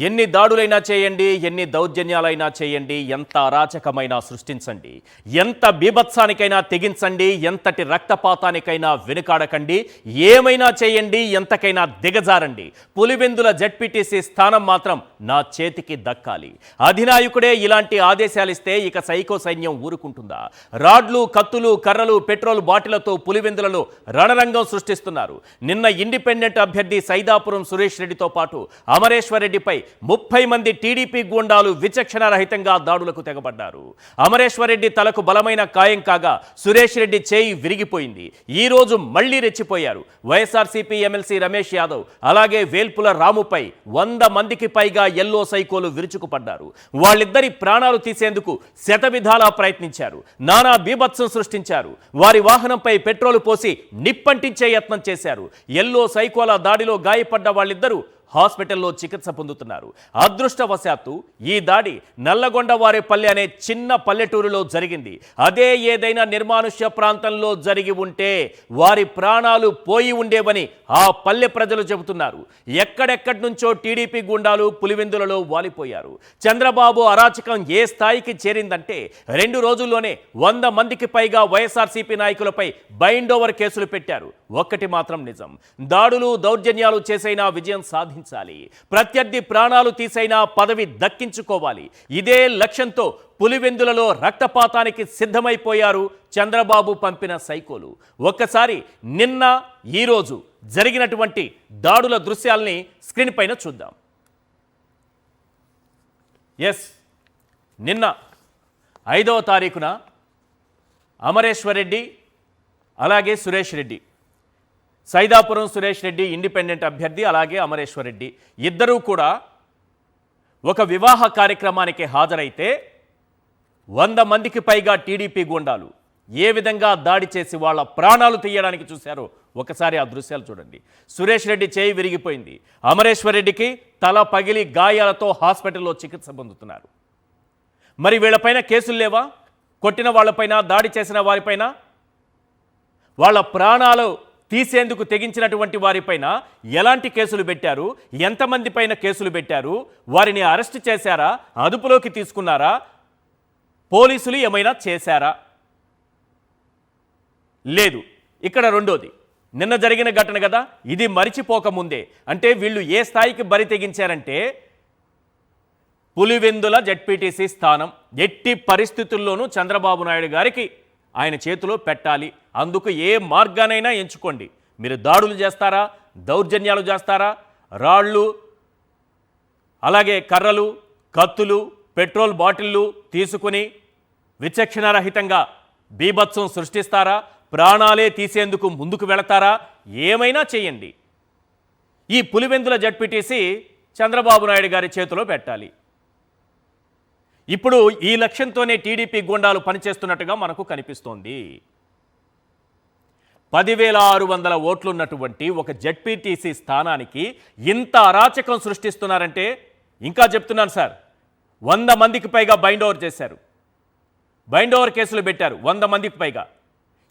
ఎన్ని దాడులైనా చేయండి, ఎన్ని దౌర్జన్యాలైనా చేయండి, ఎంత అరాచకమైనా సృష్టించండి, ఎంత బీభత్సానికైనా తెగించండి, ఎంతటి రక్తపాతానికైనా వెనుకాడకండి, ఏమైనా చేయండి, ఎంతకైనా దిగజారండి. పులివెందుల జెడ్పీటీసీ స్థానం మాత్రం నా చేతికి దక్కాలి. అధినాయకుడే ఇలాంటి ఆదేశాలిస్తే ఇక సైకో సైన్యం ఊరుకుంటుందా? రాడ్లు, కత్తులు, కర్రలు, పెట్రోల్ బాటిలతో పులివెందులలో రణరంగం సృష్టిస్తున్నారు. నిన్న ఇండిపెండెంట్ అభ్యర్థి సైదాపురం సురేష్ రెడ్డితో పాటు అమరేశ్వర్ రెడ్డిపై 30 మంది టీడీపీ గూండాలు విచక్షణారహితంగా దాడులకు తెగబడ్డారు. అమరేశ్వర్ రెడ్డి తలకు బలమైన గాయం కాగా సురేష్ రెడ్డి చేయి విరిగిపోయింది. ఈ రోజు మళ్లీ రెచ్చిపోయారు. వైఎస్ఆర్సీపీ ఎమ్మెల్సీ రమేష్ యాదవ్ అలాగే వేల్పుల రాముపై 100 మందికి పైగా ఎల్లో సైకోలు విరుచుకుపడ్డారు. వాళ్ళిద్దరి ప్రాణాలు తీసేందుకు శతవిధాలా ప్రయత్నించారు. నానా బీభత్సం సృష్టించారు. వారి వాహనంపై పెట్రోలు పోసి నిప్పంటించే యత్నం చేశారు. ఎల్లో సైకోల దాడిలో గాయపడ్డ వాళ్ళిద్దరూ హాస్పిటల్లో చికిత్స పొందుతున్నారు. అదృష్టవశాత్తు ఈ దాడి నల్లగొండవారిపల్లి అనే చిన్న పల్లెటూరులో జరిగింది. అదే ఏదైనా నిర్మానుష్య ప్రాంతంలో జరిగి ఉంటే వారి ప్రాణాలు పోయి ఉండేవని ఆ పల్లె ప్రజలు చెబుతున్నారు. ఎక్కడెక్కడి నుంచో టీడీపీ గుండాలు పులివెందులలో వాలిపోయారు. చంద్రబాబు అరాచకం ఏ స్థాయికి చేరిందంటే 2 రోజుల్లోనే 100 మందికి పైగా వైఎస్ఆర్సీపీ నాయకులపై బైండ్ ఓవర్ కేసులు పెట్టారు. ఒక్కటి మాత్రం నిజం, దాడులు దౌర్జన్యాలు చేసైనా విజయం సాధించాలి, ప్రత్యర్థి ప్రాణాలు తీసైనా పదవి దక్కించుకోవాలి. ఇదే లక్ష్యంతో పులివెందులలో రక్తపాతానికి సిద్ధమైపోయారు చంద్రబాబు పంపిన సైకోలు. ఒక్కసారి నిన్న ఈరోజు జరిగినటువంటి దాడుల దృశ్యాల్ని స్క్రీన్ పైన చూద్దాం. నిన్న 5వ తారీఖున అమరేశ్వర్ రెడ్డి అలాగే సురేష్ రెడ్డి, సైదాపురం సురేష్ రెడ్డి ఇండిపెండెంట్ అభ్యర్థి, అలాగే అమరేశ్వర్ రెడ్డి ఇద్దరూ కూడా ఒక వివాహ కార్యక్రమానికి హాజరైతే 100 మందికి పైగా టీడీపీ గుండాలు ఏ విధంగా దాడి చేసి వాళ్ళ ప్రాణాలు తీయడానికి చూశారో ఒకసారి ఆ దృశ్యాలు చూడండి. సురేష్ రెడ్డి చేయి విరిగిపోయింది. అమరేశ్వర్ రెడ్డికి తల పగిలి గాయాలతో హాస్పిటల్లో చికిత్స పొందుతున్నారు. మరి వీళ్ళపైన కేసులు లేవా? కొట్టిన వాళ్ళపైన, దాడి చేసిన వారిపైన, వాళ్ళ ప్రాణాలు తీసేందుకు తెగించినటువంటి వారిపైన ఎలాంటి కేసులు పెట్టారు? ఎంతమంది పైన కేసులు పెట్టారు? వారిని అరెస్ట్ చేశారా? అదుపులోకి తీసుకున్నారా? పోలీసులు ఏమైనా చేశారా? లేదు. ఇక్కడ రెండోది, నిన్న జరిగిన ఘటన కదా, ఇది మరిచిపోకముందే, అంటే వీళ్ళు ఏ స్థాయికి బరి తెగించారంటే పులివెందుల జెడ్పీటీసీ స్థానం ఎట్టి పరిస్థితుల్లోనూ చంద్రబాబు నాయుడు గారికి ఆయన చేతిలో పెట్టాలి. అందుకు ఏ మార్గానైనా ఎంచుకోండి. మీరు దాడులు చేస్తారా, దౌర్జన్యాలు చేస్తారా, రాళ్ళు అలాగే కర్రలు, కత్తులు, పెట్రోల్ బాటిళ్ళు తీసుకుని విచక్షణారహితంగా బీభత్సం సృష్టిస్తారా, ప్రాణాలే తీసేందుకు ముందుకు వెళతారా, ఏమైనా చేయండి. ఈ పులివెందుల జెడ్పీటీసీ చంద్రబాబు నాయుడు గారి చేతిలో పెట్టాలి. ఇప్పుడు ఈ లక్ష్యంతోనే టీడీపీ గుండాలు పనిచేస్తున్నట్టుగా మనకు కనిపిస్తోంది. 10,600 ఓట్లున్నటువంటి ఒక జెడ్పీటీసీ స్థానానికి ఇంత అరాచకం సృష్టిస్తున్నారంటే, ఇంకా చెప్తున్నాను సార్, 100 మందికి పైగా బైండ్ ఓవర్ చేశారు. బైండ్ ఓవర్ కేసులు పెట్టారు 100 మందికి పైగా.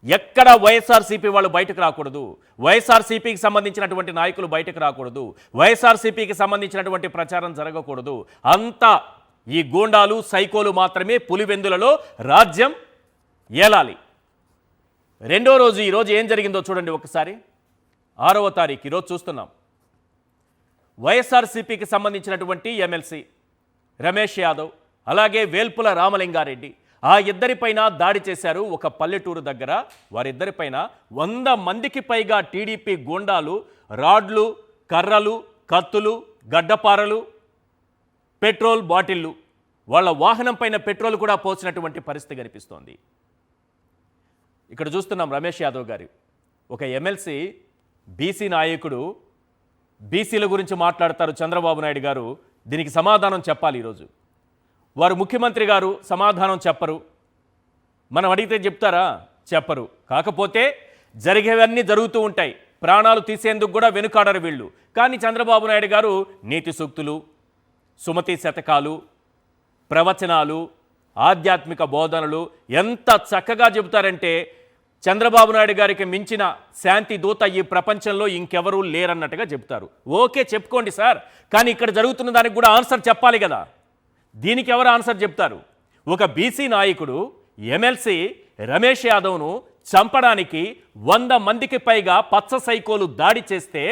ఎక్కడ వైఎస్ఆర్సీపీ వాళ్ళు బయటకు రాకూడదు, వైఎస్ఆర్సీపీకి సంబంధించినటువంటి నాయకులు బయటకు రాకూడదు, వైఎస్ఆర్సీపీకి సంబంధించినటువంటి ప్రచారం జరగకూడదు. అంతా ఈ గూండాలు, సైకోలు మాత్రమే పులివెందులలో రాజ్యం ఏలాలి. రెండో రోజు ఈరోజు ఏం జరిగిందో చూడండి ఒకసారి. 6వ తారీఖు ఈరోజు చూస్తున్నాం. వైఎస్ఆర్సీపీకి సంబంధించినటువంటి ఎమ్మెల్సీ రమేష్ యాదవ్ అలాగే వేల్పుల రామలింగారెడ్డి ఆ ఇద్దరిపైన దాడి చేశారు ఒక పల్లెటూరు దగ్గర. వారిద్దరిపైన 100 మందికి పైగా టీడీపీ గూండాలు రాడ్లు, కర్రలు, కత్తులు, గడ్డపారలు, పెట్రోల్ బాటిళ్ళు, వాళ్ళ వాహనం పైన పెట్రోల్ కూడా పోసినటువంటి పరిస్థితి కనిపిస్తోంది. ఇక్కడ చూస్తున్నాం రమేష్ యాదవ్ గారు, ఒక ఎమ్మెల్సీ, బీసీ నాయకుడు, బీసీల గురించి మాట్లాడతారు చంద్రబాబు నాయుడు గారు. దీనికి సమాధానం చెప్పాలి ఈరోజు. వారు ముఖ్యమంత్రి గారు సమాధానం చెప్పరు. మనం అడిగితే చెప్తారా? చెప్పరు. కాకపోతే జరిగేవన్నీ జరుగుతూ ఉంటాయి. ప్రాణాలు తీసేందుకు కూడా వెనుకాడరు వీళ్ళు. కానీ చంద్రబాబు నాయుడు గారు నీతి సూక్తులు, సుమతి శతకాలు, ప్రవచనాలు, ఆధ్యాత్మిక బోధనలు ఎంత చక్కగా చెబుతారంటే చంద్రబాబు నాయుడు గారికి మించిన శాంతి దూత ఈ ప్రపంచంలో ఇంకెవరూ లేరన్నట్టుగా చెప్తారు. ఓకే, చెప్పుకోండి సార్, కానీ ఇక్కడ జరుగుతున్న దానికి కూడా ఆన్సర్ చెప్పాలి కదా. దీనికి ఎవరు ఆన్సర్ చెప్తారు? ఒక బీసీ నాయకుడు ఎమ్మెల్సీ రమేష్ యాదవ్ను చంపడానికి 100 మందికి పైగా పచ్చ సైకోలు దాడి చేస్తే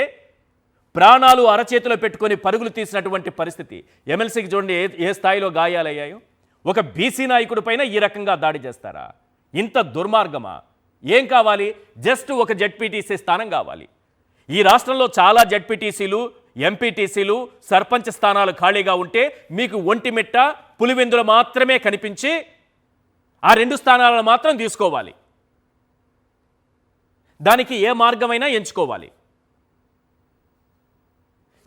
ప్రాణాలు అరచేతిలో పెట్టుకొని పరుగులు తీసినటువంటి పరిస్థితి. ఎమ్మెల్సీకి చూడండి ఏ స్థాయిలో గాయాలయ్యాయో. ఒక బీసీ నాయకుడి పైన ఈ రకంగా దాడి చేస్తారా? ఇంత దుర్మార్గమా? ఏం కావాలి? జస్ట్ ఒక జెడ్పీటీసీ స్థానం కావాలి. ఈ రాష్ట్రంలో చాలా జెడ్పీటీసీలు, ఎంపీటీసీలు, సర్పంచ్ స్థానాలు ఖాళీగా ఉంటే మీకు ఒంటిమిట్ట, పులివెందులు మాత్రమే కనిపించి ఆ 2 స్థానాలను మాత్రం తీసుకోవాలి. దానికి ఏ మార్గమైనా ఎంచుకోవాలి.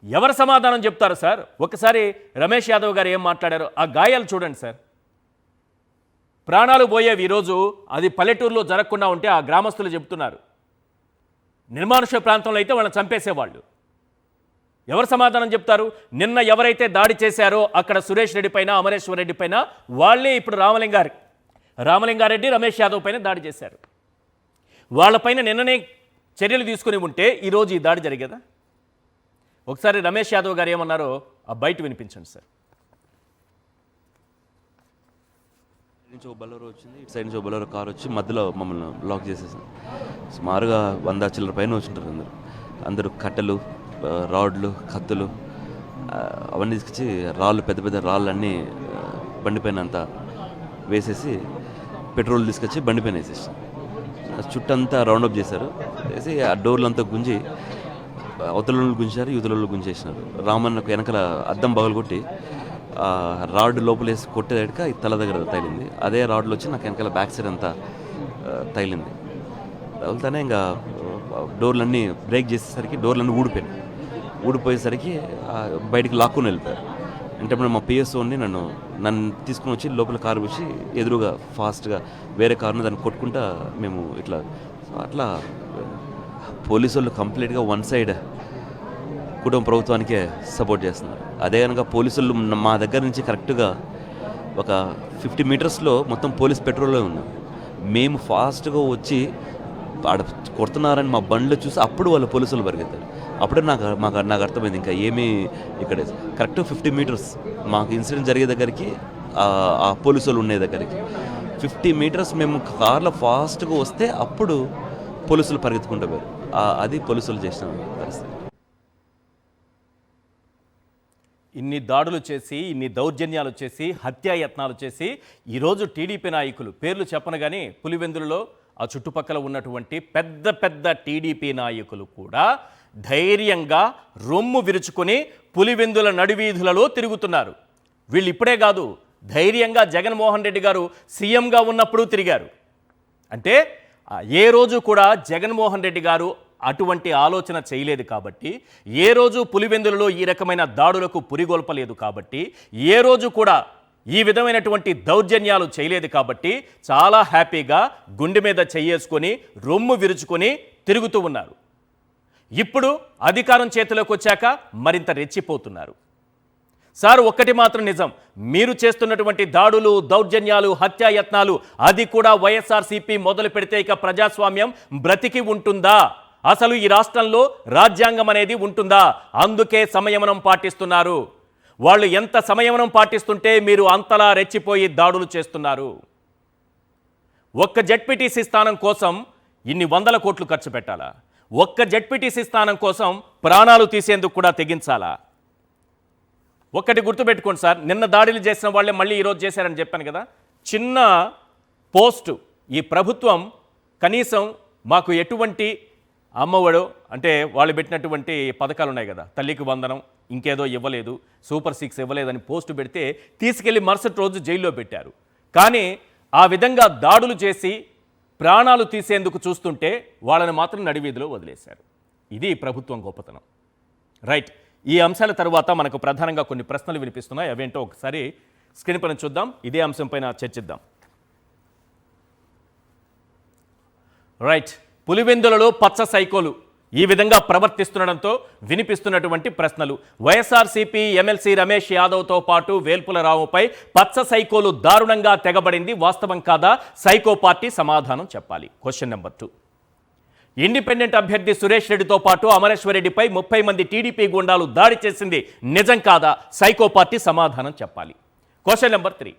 ఎవరు సమాధానం చెప్తారు సార్? ఒకసారి రమేష్ యాదవ్ గారు ఏం మాట్లాడారో ఆ గాయాలు చూడండి సార్. ప్రాణాలు పోయేవి ఈరోజు. అది పల్లెటూరులో జరగకుండా ఉంటే ఆ గ్రామస్తులు చెప్తున్నారు. నిర్మానుష ప్రాంతంలో అయితే వాళ్ళని చంపేసేవాళ్ళు. ఎవరు సమాధానం చెప్తారు? నిన్న ఎవరైతే దాడి చేశారో అక్కడ సురేష్ రెడ్డి పైన, అమరేశ్వర్ రెడ్డి పైన, వాళ్ళే ఇప్పుడు రామలింగారెడ్డి, రమేష్ యాదవ్ పైన దాడి చేశారు. వాళ్ళపైన నిన్ననే చర్యలు తీసుకుని ఉంటే ఈరోజు ఈ దాడి జరిగేదా? ఒకసారి రమేష్ యాదవ్ గారు ఏమన్నారో ఆ బయట వినిపించండి సార్. నుంచి ఒక బలరో వచ్చింది, ఇటు సైడ్ నుంచి ఒక బలరో కార్ వచ్చి మధ్యలో మమ్మల్ని లాక్ చేసేసారు. సుమారుగా 100 చిల్లర పైన వచ్చింటారు. అందరూ కట్టెలు, రాడ్లు, కత్తులు అవన్నీ తీసుకొచ్చి రాళ్ళు, పెద్ద పెద్ద రాళ్ళన్నీ బండి పైన అంతా వేసేసి పెట్రోల్ తీసుకొచ్చి బండి పైన వేసేసి చుట్టంతా రౌండప్ చేశారు. వేసి ఆ డోర్లంతా గుంజి అవతలలో గుంజారు, యువతలలో గుంజేసినారు. రామన్నకు వెనకాల అద్దం పగలగొట్టి రాడ్ లోపలేసి కొట్టేదాక ఈ తల దగ్గర తగిలింది. అదే రాడ్లు వచ్చి నాకు వెనకాల బ్యాక్ సైడ్ అంతా తగిలింది. తగులుతానే ఇంకా డోర్లన్నీ బ్రేక్ చేసేసరికి డోర్లన్నీ ఊడిపోయేసరికి బయటికి లాక్కుని వెళ్ళిపోయారు. అంటే మా పిఎస్ఓని నన్ను తీసుకుని వచ్చి లోపల కారు వచ్చి ఎదురుగా ఫాస్ట్గా వేరే కారుని దాన్ని కొట్టుకుంటా మేము అట్లా పోలీసు వాళ్ళు కంప్లీట్గా వన్ సైడ్ కుటుంబ ప్రభుత్వానికే సపోర్ట్ చేస్తున్నారు. అదే కనుక పోలీసులు మా దగ్గర నుంచి కరెక్ట్గా ఒక 50 మీటర్స్లో మొత్తం పోలీస్ పెట్రోల్లో ఉన్నాం. మేము ఫాస్ట్గా వచ్చి ఆడ కొడుతున్నారని మా బండ్లు చూసి అప్పుడు వాళ్ళు పోలీసులు పరిగెత్తారు. అప్పుడే నాకు అర్థమైంది ఇంకా ఏమీ ఇక్కడ కరెక్ట్ 50 మీటర్స్ మాకు ఇన్సిడెంట్ జరిగే దగ్గరికి ఆ పోలీసు వాళ్ళు ఉండే దగ్గరికి 50 మీటర్స్ మేము కార్లో ఫాస్ట్గా వస్తే అప్పుడు పోలీసులు పరిగెత్తుకుంటూ పోయారు. అది పోలీసులు చేసిన పరిస్థితి. ఇన్ని దాడులు చేసి, ఇన్ని దౌర్జన్యాలు చేసి, హత్యాయత్నాలు చేసి ఈరోజు టీడీపీ నాయకులు పేర్లు చెప్పను కానీ పులివెందులలో ఆ చుట్టుపక్కల ఉన్నటువంటి పెద్ద పెద్ద టీడీపీ నాయకులు కూడా ధైర్యంగా రొమ్ము విరుచుకొని పులివెందుల నడివీధులలో తిరుగుతున్నారు. వీళ్ళు ఇప్పుడే కాదు, ధైర్యంగా జగన్మోహన్ రెడ్డి గారు సీఎంగా ఉన్నప్పుడు తిరిగారు. అంటే ఏ రోజు కూడా జగన్మోహన్ రెడ్డి గారు అటువంటి ఆలోచన చేయలేదు కాబట్టి, ఏ రోజు పులివెందులలో ఈ రకమైన దాడులకు పురిగొల్పలేదు కాబట్టి, ఏ రోజు కూడా ఈ విధమైనటువంటి దౌర్జన్యాలు చేయలేదు కాబట్టి చాలా హ్యాపీగా గుండె మీద చెయ్యేసుకొని రొమ్ము విరుచుకొని తిరుగుతూ ఉన్నారు. ఇప్పుడు అధికారం చేతిలోకి వచ్చాక మరింత రెచ్చిపోతున్నారు. సార్, ఒక్కటి మాత్రం నిజం, మీరు చేస్తున్నటువంటి దాడులు, దౌర్జన్యాలు, హత్యాయత్నాలు అది కూడా వైఎస్ఆర్సీపీ మొదలు పెడితే ఇక ప్రజాస్వామ్యం బ్రతికి ఉంటుందా? అసలు ఈ రాష్ట్రంలో రాజ్యాంగం అనేది ఉంటుందా? అందుకే సంయమనం పాటిస్తున్నారు. వాళ్ళు ఎంత సంయమనం పాటిస్తుంటే మీరు అంతలా రెచ్చిపోయి దాడులు చేస్తున్నారు. ఒక్క జెడ్పీటీసీ స్థానం కోసం ఇన్ని 100 కోట్లు ఖర్చు పెట్టాలా? ఒక్క జెడ్పీటీసీ స్థానం కోసం ప్రాణాలు తీసేందుకు కూడా తెగించాలా? ఒక్కటి గుర్తుపెట్టుకోండి సార్, నిన్న దాడులు చేసిన వాళ్ళే మళ్ళీ ఈరోజు చేశారని చెప్పాను కదా. చిన్న పోస్టు, ఈ ప్రభుత్వం కనీసం మాకు ఎటువంటి అమ్మఒడు అంటే వాళ్ళు పెట్టినటువంటి పథకాలు ఉన్నాయి కదా, తల్లికి వందనం, ఇంకేదో ఇవ్వలేదు, సూపర్ 6 ఇవ్వలేదని పోస్టు పెడితే తీసుకెళ్లి మరుసటి రోజు జైల్లో పెట్టారు. కానీ ఆ విధంగా దాడులు చేసి ప్రాణాలు తీసేందుకు చూస్తుంటే వాళ్ళని మాత్రం నడివీధిలో వదిలేశారు. ఇది ప్రభుత్వం గొప్పతనం. రైట్, ఈ అంశాల తర్వాత మనకు ప్రధానంగా కొన్ని ప్రశ్నలు వినిపిస్తున్నాయి. అవేంటో ఒకసారి స్క్రీన్ పైన చూద్దాం, ఇదే అంశం పైన చర్చిద్దాం. రైట్, పులివెందులలో పచ్చ సైకోలు ఈ విధంగా ప్రవర్తిస్తుండడంతో వినిపిస్తున్నటువంటి ప్రశ్నలు. వైఎస్ఆర్సీపీ ఎమ్మెల్సీ రమేష్ యాదవ్తో పాటు వేల్పుల రావుపై పచ్చ సైకోలు దారుణంగా తెగబడింది వాస్తవం కాదా? సైకో పార్టీ సమాధానం చెప్పాలి. Question number 2. ఇండిపెండెంట్ అభ్యర్థి సురేష్ రెడ్డితో పాటు అమరేశ్వరరెడ్డిపై 30 మంది టీడీపీ గుండాలు దాడి చేసింది నిజం కాదా? సైకో పార్టీ సమాధానం చెప్పాలి. Question number 3.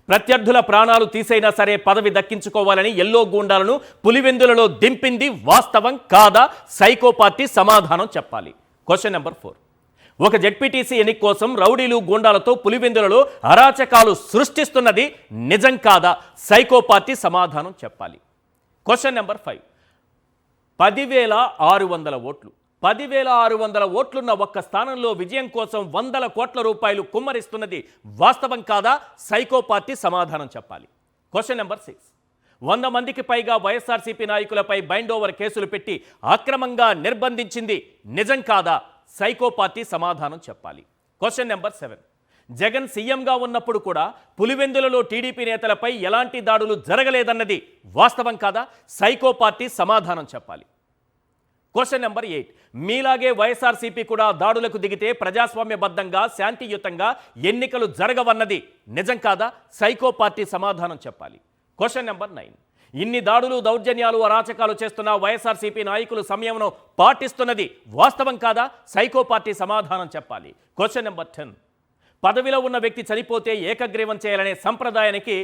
ప్రత్యర్థుల ప్రాణాలు తీసైనా సరే పదవి దక్కించుకోవాలని ఎల్లో గూండాలను పులివెందులలో దింపింది వాస్తవం కాదా? సైకో పార్టీ సమాధానం చెప్పాలి. Question number 4. ఒక జెడ్పీటీసీ ఎన్నిక కోసం రౌడీలు గూండాలతో పులివెందులలో అరాచకాలు సృష్టిస్తున్నది నిజం కాదా? సైకో పార్టీ సమాధానం చెప్పాలి. Question number 5. 10,600 ఓట్లు 10,600 ఓట్లున్న ఒక్క స్థానంలో విజయం కోసం 100 కోట్ల రూపాయలు కుమ్మరిస్తున్నది వాస్తవం కాదా? సైకో పార్టీ సమాధానం చెప్పాలి. Question number 6. 100 మందికి పైగా వైఎస్ఆర్సీపీ నాయకులపై బైండ్ ఓవర్ కేసులు పెట్టి అక్రమంగా నిర్బంధించింది నిజం కాదా? సైకో పార్టీ సమాధానం చెప్పాలి. Question number 7. జగన్ సీఎంగా ఉన్నప్పుడు కూడా పులివెందులలో టీడీపీ నేతలపై ఎలాంటి దాడులు జరగలేదన్నది వాస్తవం కాదా? సైకో పార్టీ సమాధానం చెప్పాలి. Question number 8. మీలాగే వైఎస్ఆర్సీపీ కూడా దాడులకు దిగితే ప్రజాస్వామ్యబద్ధంగా శాంతియుతంగా ఎన్నికలు జరగవన్నది నిజం కాదా? సైకో పార్టీ సమాధానం చెప్పాలి. Question number 9. ఇన్ని దాడులు దౌర్జన్యాలు అరాచకాలు చేస్తున్న వైఎస్ఆర్సీపీ నాయకులు సంయమనం పాటిస్తున్నది వాస్తవం కాదా? సైకో పార్టీ సమాధానం చెప్పాలి. Question number 10. పదవిలో ఉన్న వ్యక్తి చనిపోతే ఏకగ్రీవం చేయాలనే సంప్రదాయానికి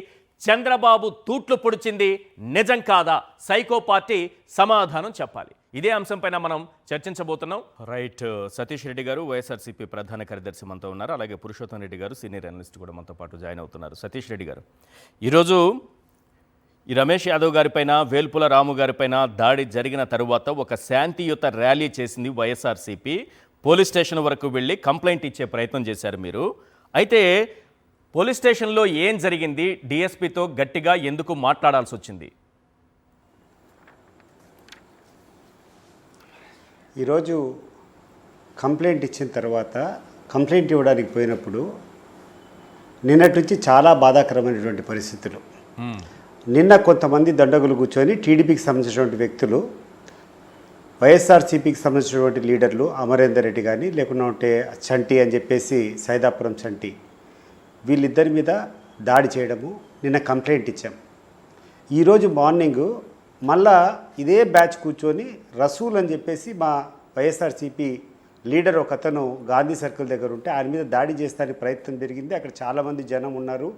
చంద్రబాబు తూట్లు పొడిచింది నిజం కాదా? సైకో పార్టీ సమాధానం చెప్పాలి. ఇదే అంశంపైన మనం చర్చించబోతున్నాం. రైట్, సతీష్ రెడ్డి గారు వైఎస్ఆర్సీపీ ప్రధాన కార్యదర్శి మనతో ఉన్నారు. అలాగే పురుషోత్తం రెడ్డి గారు సీనియర్ అనలిస్ట్ కూడా మనతో పాటు జాయిన్ అవుతున్నారు. సతీష్ రెడ్డి గారు, ఈరోజు ఈ రమేష్ యాదవ్ గారిపైన వేల్పుల రాము గారిపైన దాడి జరిగిన తరువాత ఒక శాంతియుత ర్యాలీ చేసింది వైఎస్ఆర్సీపీ. పోలీస్ స్టేషన్ వరకు వెళ్ళి కంప్లైంట్ ఇచ్చే ప్రయత్నం చేశారు మీరు. అయితే పోలీస్ స్టేషన్లో ఏం జరిగింది? డిఎస్పీతో గట్టిగా ఎందుకు మాట్లాడాల్సి వచ్చింది? ఈరోజు కంప్లైంట్ ఇచ్చిన తర్వాత కంప్లైంట్ ఇవ్వడానికి పోయినప్పుడు నిన్నటి నుంచి చాలా బాధాకరమైనటువంటి పరిస్థితులు. నిన్న కొంతమంది దండగులు కూర్చొని టీడీపీకి సంబంధించినటువంటి వ్యక్తులు, వైఎస్ఆర్సీపీకి సంబంధించినటువంటి లీడర్లు అమరేందర్ రెడ్డి కానీ లేకుంటే చంటి అని చెప్పేసి సైదాపురం చంటి, వీళ్ళిద్దరి మీద దాడి చేయడము నిన్న కంప్లైంట్ ఇచ్చాం. ఈరోజు మార్నింగు మళ్ళా ఇదే బ్యాచ్ కూర్చొని రసూల్ అని చెప్పేసి మా వైఎస్ఆర్సీపీ లీడర్ ఒక అతను గాంధీ సర్కిల్ దగ్గర ఉంటే ఆయన మీద దాడి చేస్తానికి ప్రయత్నం జరిగింది. అక్కడ చాలామంది జనం ఉన్నారు,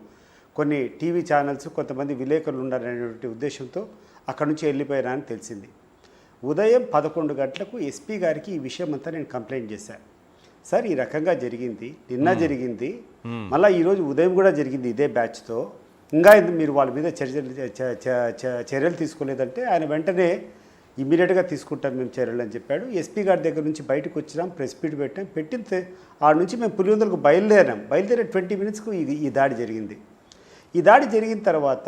కొన్ని టీవీ ఛానల్స్, కొంతమంది విలేకరులు ఉన్నారనేటువంటి ఉద్దేశంతో అక్కడ నుంచి వెళ్ళిపోయారా అని తెలిసింది. ఉదయం 11 గంటలకు ఎస్పీ గారికి ఈ విషయం అంతా నేను కంప్లైంట్ చేశాను. సార్ ఈ రకంగా జరిగింది, నిన్న జరిగింది, మళ్ళీ ఈరోజు ఉదయం కూడా జరిగింది ఇదే బ్యాచ్తో, ఇంకా మీరు వాళ్ళ మీద చర్యలు తీసుకోలేదంటే ఆయన వెంటనే ఇమీడియట్గా తీసుకుంటాం మేము చర్యలు అని చెప్పాడు. ఎస్పీ గారి దగ్గర నుంచి బయటకు వచ్చినాం, ప్రెస్ మీట్ పెట్టిన ఆడ నుంచి మేము పులివెందులకు బయలుదేరే 20 మినిట్స్కు ఈ దాడి జరిగింది. ఈ దాడి జరిగిన తర్వాత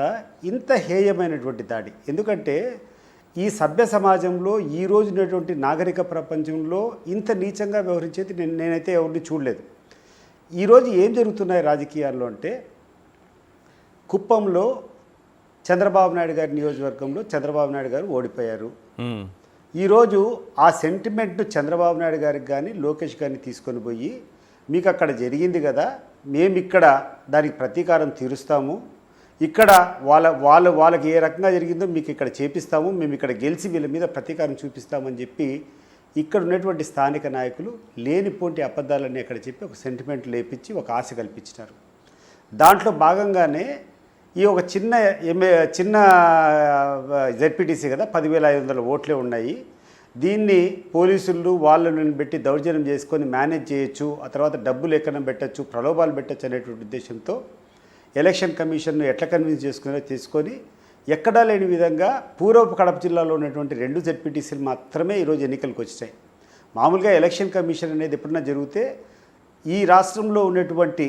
ఇంత హేయమైనటువంటి దాడి, ఎందుకంటే ఈ సభ్య సమాజంలో ఈ రోజు ఉన్నటువంటి నాగరిక ప్రపంచంలో ఇంత నీచంగా వ్యవహరించేది నేనైతే ఎవరిని చూడలేదు. ఈరోజు ఏం జరుగుతున్నాయి రాజకీయాల్లో అంటే, కుప్పంలో చంద్రబాబు నాయుడు గారి నియోజకవర్గంలో చంద్రబాబు నాయుడు గారు ఓడిపోయారు. ఈరోజు ఆ సెంటిమెంట్ను చంద్రబాబు నాయుడు గారికి కానీ లోకేష్ గారిని తీసుకొని పోయి, మీకు అక్కడ జరిగింది కదా, మేము ఇక్కడ దానికి ప్రతీకారం తీరుస్తాము, ఇక్కడ వాళ్ళకి ఏ రకంగా జరిగిందో మీకు ఇక్కడ చేపిస్తాము, మేము ఇక్కడ గెలిచి వీళ్ళ మీద ప్రతీకారం చూపిస్తామని చెప్పి ఇక్కడ ఉన్నటువంటి స్థానిక నాయకులు లేనిపోటి అబద్ధాలన్నీ అక్కడ చెప్పి ఒక సెంటిమెంట్ లేపించి ఒక ఆశ కల్పించినారు. దాంట్లో భాగంగానే ఈ ఒక చిన్న జెడ్పీటీసీ కదా, 10,500 ఓట్లే ఉన్నాయి, దీన్ని పోలీసులు వాళ్ళని పెట్టి దౌర్జన్యం చేసుకొని మేనేజ్ చేయొచ్చు, ఆ తర్వాత డబ్బులు ఎక్కడ పెట్టచ్చు, ప్రలోభాలు పెట్టచ్చు అనేటువంటి ఉద్దేశంతో ఎలక్షన్ కమిషన్ను ఎట్లా కన్విన్స్ తీసుకొని ఎక్కడా లేని విధంగా పూర్వపు కడప జిల్లాలో ఉన్నటువంటి 2 జెడ్పీటీసీలు మాత్రమే ఈరోజు ఎన్నికలకు వచ్చాయి. మామూలుగా ఎలక్షన్ కమిషన్ అనేది ఎప్పుడన్నా జరిగితే ఈ రాష్ట్రంలో ఉన్నటువంటి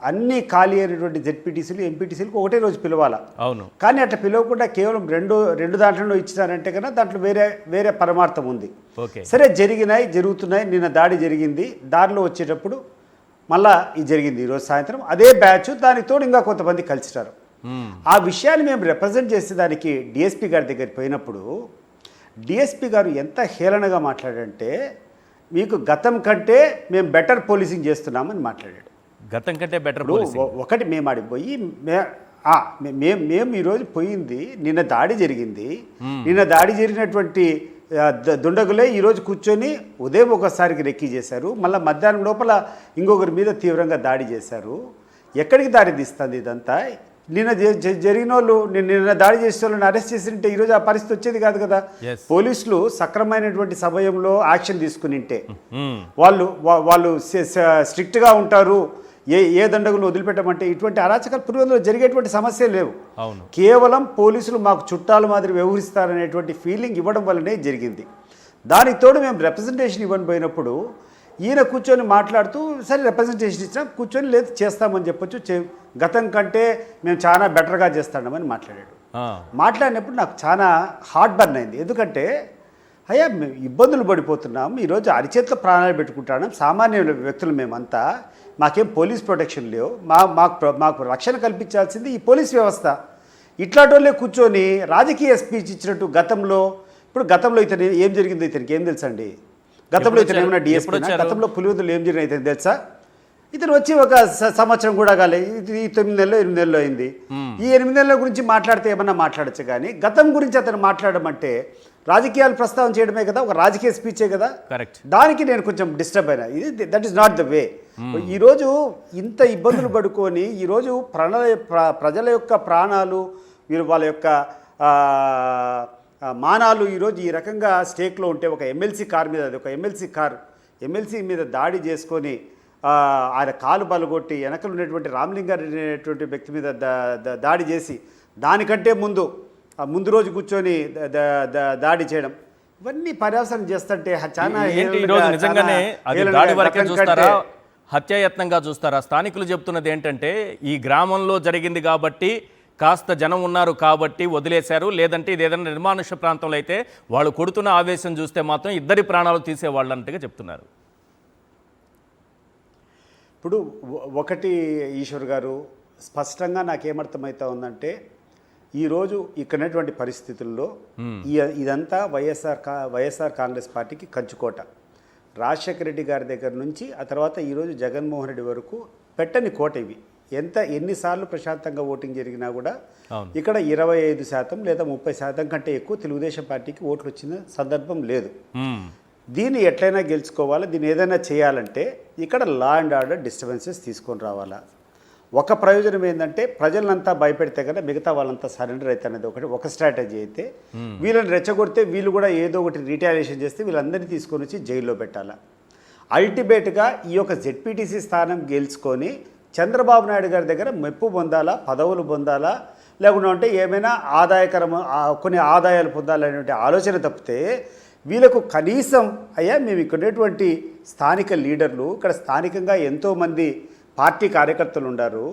అన్ని ఖాళీ అయినటువంటి జెడ్పీటీసీలు ఎంపీటీసీలకు ఒకటే రోజు పిలవాలా. అవును, కానీ అట్లా పిలవకుండా కేవలం రెండు దాంట్లో ఇచ్చినారంటే కన్నా దాంట్లో వేరే పరమార్థం ఉంది. సరే, జరుగుతున్నాయి. నిన్న దాడి జరిగింది, దారిలో వచ్చేటప్పుడు మళ్ళా ఇది జరిగింది ఈరోజు సాయంత్రం. అదే బ్యాచ్, దానికి తోడు ఇంకా కొంతమంది కలిసినారు. ఆ విషయాన్ని మేము రిప్రజెంట్ చేసేదానికి డిఎస్పీ గారి దగ్గరికి పోయినప్పుడు డిఎస్పి గారు ఎంత హేళనగా మాట్లాడంటే మీకు గతం కంటే మేము బెటర్ పోలీసింగ్ చేస్తున్నామని మాట్లాడాడు. గతం కంటే బెటర్ ఇప్పుడు ఒకటి మేము ఆడిపోయి మేము ఈరోజు పోయింది, నిన్న దాడి జరిగింది. నిన్న దాడి జరిగినటువంటి దుండగులే ఈరోజు కూర్చొని ఉదయం ఒకసారికి రెక్కి చేశారు, మళ్ళీ మధ్యాహ్నం లోపల ఇంకొకరి మీద తీవ్రంగా దాడి చేశారు. ఎక్కడికి దాడి తీస్తుంది ఇదంతా? నిన్న జరిగిన వాళ్ళు నిన్న దాడి చేసే వాళ్ళని అరెస్ట్ చేసింటే ఈరోజు ఆ పరిస్థితి వచ్చేది కాదు కదా. పోలీసులు సక్రమైనటువంటి సమయంలో యాక్షన్ తీసుకునింటే వాళ్ళు స్ట్రిక్ట్గా ఉంటారు, ఏ దండగులు వదిలిపెట్టమంటే ఇటువంటి అరాచకాలు పూర్వంలో జరిగేటువంటి సమస్య లేవు. కేవలం పోలీసులు మాకు చుట్టాల మాదిరి వ్యవహరిస్తారనేటువంటి ఫీలింగ్ ఇవ్వడం వల్లనే జరిగింది. దానికి తోడు మేము రిప్రజెంటేషన్ ఇవ్వని పోయినప్పుడు ఈయన కూర్చొని మాట్లాడుతూ సరే రిప్రజెంటేషన్ ఇచ్చినా కూర్చొని లేదు చేస్తామని చెప్పొచ్చు, గతం కంటే మేము చాలా బెటర్గా చేస్తామని మాట్లాడాడు. మాట్లాడినప్పుడు నాకు చాలా హార్ట్ బర్న్ అయింది. ఎందుకంటే అయ్యా మేము ఇబ్బందులు పడిపోతున్నాం, ఈరోజు అరిచేతిలో ప్రాణాలు పెట్టుకుంటున్నాం, సామాన్య వ్యక్తులు మేమంతా, మాకేం పోలీస్ ప్రొటెక్షన్ లేవు, మాకు రక్షణ కల్పించాల్సింది ఈ పోలీస్ వ్యవస్థ. ఇట్లాంటి వాళ్ళే కూర్చొని రాజకీయ స్పీచ్ ఇచ్చినట్టు ఇప్పుడు గతంలో ఇతను ఏం జరిగిందో ఇతనికి ఏం తెలుసండి? గతంలో ఇతను ఏమైనా డిఎస్పీ, గతంలో పులివెందులు ఏం జరిగినా ఇతను తెలుసా? ఇతను వచ్చి ఒక సంవత్సరం కూడా కాలే, ఈ 9 నెలలు 8 నెలలు అయింది. ఈ 8 నెలల గురించి మాట్లాడితే ఏమన్నా మాట్లాడచ్చు, కానీ గతం గురించి అతను మాట్లాడమంటే రాజకీయాలు ప్రస్తావన చేయడమే కదా, ఒక రాజకీయ స్పీచే కదా. కరెక్ట్. దానికి నేను కొంచెం డిస్టర్బ్ అయినా. ఇది దట్ ఈస్ నాట్ ద వే. ఈరోజు ఇంత ఇబ్బందులు పడుకొని ఈరోజు ప్రజల యొక్క ప్రాణాలు, వాళ్ళ యొక్క మానాలు ఈరోజు ఈ రకంగా స్టేక్లో ఉంటే ఒక ఎమ్మెల్సీ కార్ మీద, అది ఒక ఎమ్మెల్సీ మీద దాడి చేసుకొని ఆయన కాలు బలగొట్టి వెనకలు ఉన్నటువంటి రామలింగారెడ్డి అనేటువంటి వ్యక్తి మీద దాడి చేసి దానికంటే ముందు రోజు కూర్చొని దాడి చేయడం, ఇవన్నీ పర్యావసనం చేస్తుంటే చాలా నిజంగానే దాడి వరకే చూస్తారా, హత్యాయత్నంగా చూస్తారా? స్థానికులు చెప్తున్నది ఏంటంటే ఈ గ్రామంలో జరిగింది కాబట్టి, కాస్త జనం ఉన్నారు కాబట్టి వదిలేశారు, లేదంటే ఇది ఏదైనా నిర్మానుష్య ప్రాంతంలో అయితే వాళ్ళు కొడుతున్న ఆవేశం చూస్తే మాత్రం ఇద్దరి ప్రాణాలు తీసేవాళ్ళు అన్నట్టుగా చెప్తున్నారు. ఇప్పుడు ఒకటి ఈశ్వర్ గారు, స్పష్టంగా నాకేమర్థమవుతా ఉందంటే ఈరోజు ఇక్కడటువంటి పరిస్థితుల్లో ఇదంతా వైఎస్ఆర్ కాంగ్రెస్ పార్టీకి కంచుకోట. రాజశేఖర రెడ్డి గారి దగ్గర నుంచి ఆ తర్వాత ఈరోజు జగన్మోహన్ రెడ్డి వరకు పెట్టని కోట ఇవి. ఎన్నిసార్లు ప్రశాంతంగా ఓటింగ్ జరిగినా కూడా ఇక్కడ 25% లేదా 30% కంటే ఎక్కువ తెలుగుదేశం పార్టీకి ఓట్లు వచ్చిన సందర్భం లేదు. దీన్ని ఎట్లయినా గెలుచుకోవాలా, దీన్ని ఏదైనా చేయాలంటే ఇక్కడ లా అండ్ ఆర్డర్ డిస్టర్బెన్సెస్ తీసుకొని రావాలా. ఒక ప్రయోజనం ఏంటంటే ప్రజలంతా భయపెడితే కదా మిగతా వాళ్ళంతా సరెండర్ అయితే అనేది ఒక స్ట్రాటజీ అయితే, వీళ్ళని రెచ్చగొడితే వీళ్ళు కూడా ఏదో ఒకటి రిటాలియేషన్ చేస్తే వీళ్ళందరినీ తీసుకొని వచ్చి జైల్లో పెట్టాలా. అల్టిమేట్గా ఈ యొక్క జెడ్పీటీసీ స్థానం గెలుచుకొని చంద్రబాబు నాయుడు గారి దగ్గర మెప్పు పొందాలా, పదవులు పొందాలా, లేకుండా ఏమైనా కొన్ని ఆదాయాలు పొందాలనేటువంటి ఆలోచన తప్పితే వీళ్ళకు కనీసం అయ్యా మేము ఇక్కడ ఉన్నటువంటి స్థానిక లీడర్లు, ఇక్కడ స్థానికంగా ఎంతోమంది పార్టీ కార్యకర్తలు ఉన్నారు,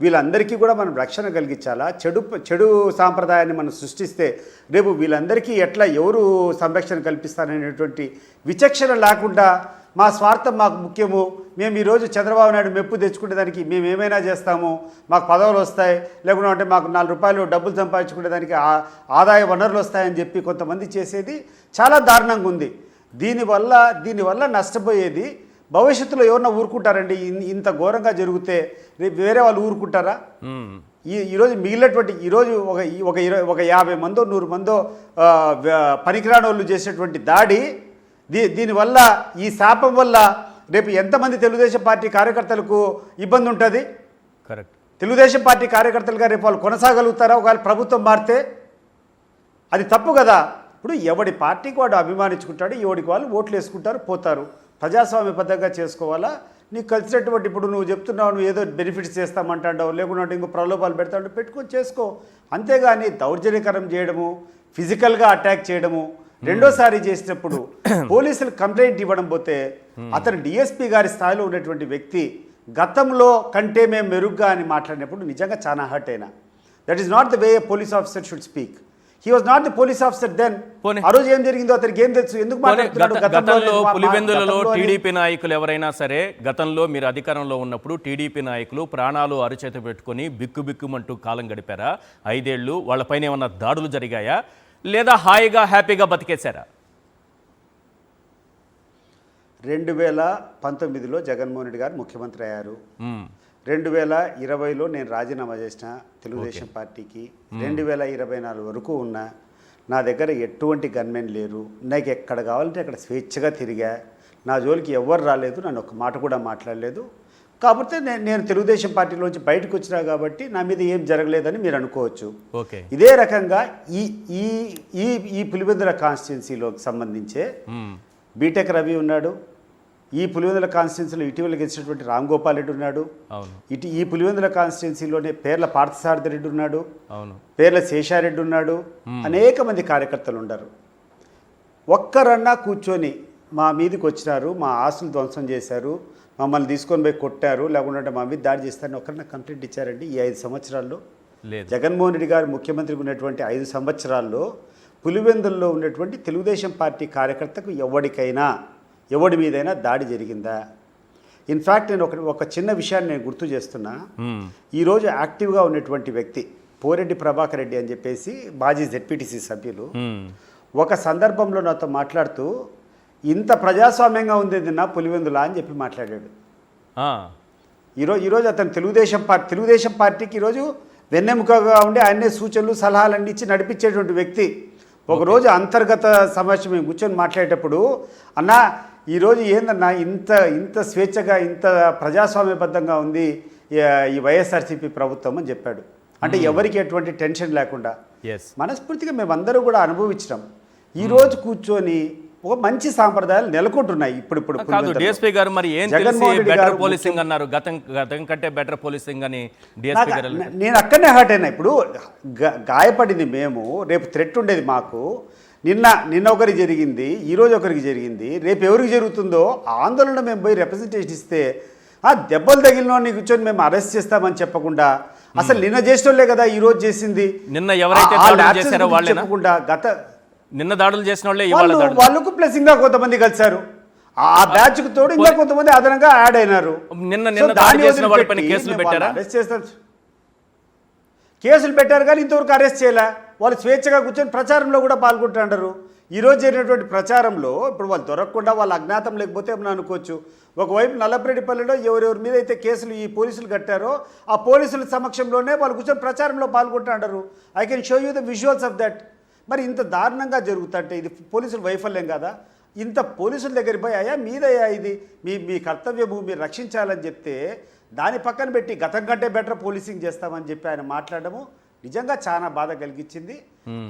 వీళ్ళందరికీ కూడా మనం రక్షణ కలిగించాలా. చెడు సాంప్రదాయాన్ని మనం సృష్టిస్తే రేపు వీళ్ళందరికీ ఎవరు సంరక్షణ కల్పిస్తారనేటువంటి విచక్షణ లేకుండా మా స్వార్థం మాకు ముఖ్యము, మేము ఈరోజు చంద్రబాబు నాయుడు మెప్పు తెచ్చుకునే దానికి మేము ఏమైనా చేస్తాము, మాకు పదవులు వస్తాయి, లేకుంటే మాకు 4 రూపాయలు డబ్బులు సంపాదించుకునే దానికి ఆదాయ వనరులు వస్తాయని చెప్పి కొంతమంది చేసేది చాలా దారుణంగా ఉంది. దీనివల్ల నష్టపోయేది భవిష్యత్తులో ఎవరన్నా ఊరుకుంటారండి? ఇంత ఘోరంగా జరిగితే రేపు వేరే వాళ్ళు ఊరుకుంటారా? ఈరోజు మిగిలినటువంటి ఈరోజు ఒక 50 మందో 100 మందో పనికిరాని వాళ్ళు చేసేటువంటి దాడి, దీనివల్ల ఈ శాపం వల్ల రేపు ఎంతమంది తెలుగుదేశం పార్టీ కార్యకర్తలకు ఇబ్బంది ఉంటుంది? కరెక్ట్. తెలుగుదేశం పార్టీ కార్యకర్తలుగా రేపు వాళ్ళు కొనసాగలుగుతారా ఒకవేళ ప్రభుత్వం మారితే? అది తప్పు కదా. ఇప్పుడు ఎవడి పార్టీకి వాడు అభిమానించుకుంటాడు, ఎవడికి వాళ్ళు ఓట్లు వేసుకుంటారు, పోతారు. ప్రజాస్వామ్యబద్ధంగా చేసుకోవాలా. నీకు కలిసినటువంటి ఇప్పుడు నువ్వు చెప్తున్నావు, నువ్వు ఏదో బెనిఫిట్స్ చేస్తామంటావు, లేకుంటే ఇంకో ప్రలోభాలు పెడతావు, పెట్టుకొని చేసుకో. అంతేగాని దౌర్జన్యకరం చేయడము, ఫిజికల్గా అటాక్ చేయడము, రెండోసారి చేసినప్పుడు పోలీసులు కంప్లైంట్ ఇవ్వడం పోతే అతను డిఎస్పీ గారి స్థాయిలో ఉన్నటువంటి వ్యక్తి గతంలో కంటే మేము మెరుగ్గా అని మాట్లాడినప్పుడు నిజంగా చాలా హర్ట్ అయినా. That is not the way a police officer should speak. He was not the police officer then. ఆ రోజు ఏం జరిగిందో అతనికి ఏం తెలుసు? ఎందుకు మాట్లాడుతున్నాడు? గతంలో పులివెందులలో టీడీపీ నాయకులు ఎవరైనా సరే, గతంలో మీరు అధికారంలో ఉన్నప్పుడు టీడీపీ నాయకులు ప్రాణాలు అరిచేత పెట్టుకొని బిక్కుబిక్కుమంటూ కాలం గడిపారా? 5 ఏళ్ళు వాళ్ళపైన ఏమన్నా దాడులు జరిగాయా? లేదా హాయిగా హ్యాపీగా బతికేశారా? 2019లో జగన్మోహన్ రెడ్డి గారు ముఖ్యమంత్రి అయ్యారు. 2020లో నేను రాజీనామా చేసిన తెలుగుదేశం పార్టీకి. 2024 వరకు ఉన్నా. నా దగ్గర ఎటువంటి గన్మెన్ లేరు. నాకు ఎక్కడ కావాలంటే అక్కడ స్వేచ్ఛగా తిరిగా. నా జోలికి ఎవ్వరు రాలేదు, నన్ను ఒక మాట కూడా మాట్లాడలేదు. కాకపోతే నేను తెలుగుదేశం పార్టీలోంచి బయటకు వచ్చినా కాబట్టి నా మీద ఏం జరగలేదని మీరు అనుకోవచ్చు. ఓకే. ఇదే రకంగా ఈ ఈ ఈ ఈ పులివెందుల కాన్స్టిట్యున్సీలోకి సంబంధించే బీటెక్ రవి ఉన్నాడు. ఈ పులివెందుల కాన్స్టిట్యున్సీలో ఇటీవల గెలిచినటువంటి రామ్ గోపాల్ రెడ్డి ఉన్నాడు. ఈ పులివెందుల కాన్స్టిట్యున్సీలోనే పేర్ల పార్థసారథి రెడ్డి ఉన్నాడు. పేర్ల శేషారెడ్డి ఉన్నాడు. అనేక మంది కార్యకర్తలు ఉన్నారు. ఒక్కరన్నా కూర్చొని మా మీదకి వచ్చినారు, మా ఆస్తులు ధ్వంసం చేశారు, మమ్మల్ని తీసుకొని పోయి కొట్టారు, లేకుంటే మా మీద దాడి చేస్తారని ఒక్కరన్నా కంప్లైంట్ ఇచ్చారండి ఈ 5 సంవత్సరాల్లో? జగన్మోహన్ రెడ్డి గారు ముఖ్యమంత్రిగా ఉన్నటువంటి 5 సంవత్సరాల్లో పులివెందుల్లో ఉన్నటువంటి తెలుగుదేశం పార్టీ కార్యకర్తకు ఎవడి మీదైనా దాడి జరిగిందా? ఇన్ఫ్యాక్ట్ నేను ఒక చిన్న విషయాన్ని నేను గుర్తు చేస్తున్నా. ఈరోజు యాక్టివ్గా ఉన్నటువంటి వ్యక్తి పోరెడ్డి ప్రభాకర్ రెడ్డి అని చెప్పేసి మాజీ జెడ్పీటీసీ సభ్యులు ఒక సందర్భంలో నాతో మాట్లాడుతూ ఇంత ప్రజాస్వామ్యంగా ఉంది నా పులివెందులా అని చెప్పి మాట్లాడాడు. ఈరోజు అతను తెలుగుదేశం పార్టీకి ఈరోజు వెన్నెముకగా ఉండి ఆయనే సూచనలు సలహాలన్నీ ఇచ్చి నడిపించేటువంటి వ్యక్తి. ఒకరోజు అంతర్గత సమావేశం మేము కూర్చొని మాట్లాడేటప్పుడు అన్నా ఈరోజు ఏందన్నా ఇంత స్వేచ్ఛగా ఇంత ప్రజాస్వామ్యబద్ధంగా ఉంది ఈ వైఎస్ఆర్సీపీ ప్రభుత్వం అని చెప్పాడు. అంటే ఎవరికి ఎటువంటి టెన్షన్ లేకుండా మనస్ఫూర్తిగా మేమందరూ కూడా అనుభవించడం. ఈరోజు కూర్చొని ఒక మంచి సాంప్రదాయాలు నెలకొంటున్నాయి. ఇప్పుడు డిఎస్పీ గారు మరి ఏం తెలిసి బెటర్ పోలీసింగ్ అన్నారు, గతం కంటే బెటర్ పోలీసింగ్ అని డిఎస్పీ గారు. నేను అక్కడనే హర్ట్ అయినా. ఇప్పుడు గాయపడింది మేము, రేపు థ్రెట్ ఉండేది మాకు. నిన్న ఒకరికి జరిగింది, ఈరోజు ఒకరికి జరిగింది, రేపు ఎవరికి జరుగుతుందో ఆందోళన మేము పోయి రిప్రజెంటేషన్ ఇస్తే దెబ్బలు తగిలిన కూర్చొని మేము అరెస్ట్ చేస్తామని చెప్పకుండా అసలు నిన్న చేసేటోళ్ళే కదా ఈరోజు చేసింది. నిన్న ఎవరైతే చేశారో వాళ్ళే చెప్పకుండా నిన్న దాడులు చేసిన వాళ్ళకు ప్లసింగ్ గా కొంతమంది కలిశారు. ఆ బ్యాచ్ కు తోడు ఇంకా కొంతమంది అదనంగా యాడ్ అయినారు. కేసులు పెట్టారు కానీ ఇంతవరకు అరెస్ట్ చేయలే. వాళ్ళు స్వేచ్ఛగా కూర్చొని ప్రచారంలో కూడా పాల్గొంటున్నారు. ఈరోజు జరిగినటువంటి ప్రచారంలో ఇప్పుడు వాళ్ళు దొరకకుండా వాళ్ళు అజ్ఞాతం లేకపోతే ఏమన్నా అనుకోవచ్చు. ఒకవైపు నల్లపరెడ్డిపల్లిలో ఎవరెవరి మీద అయితే కేసులు ఈ పోలీసులు కట్టారో ఆ పోలీసుల సమక్షంలోనే వాళ్ళు కూర్చొని ప్రచారంలో పాల్గొంటున్నారు. I can show you the visuals of that. మరి ఇంత దారుణంగా జరుగుతుంటే ఇది పోలీసుల వైఫల్యం కాదా? ఇంత పోలీసుల దగ్గర పోయి అయ్యా మీదయ్యా ఇది మీ కర్తవ్యము, మీరు రక్షించాలని చెప్తే దాని పక్కన పెట్టి గతం కంటే బెటర్ పోలీసింగ్ చేస్తామని చెప్పి ఆయన మాట్లాడము నిజంగా చాలా బాధ కలిగించింది.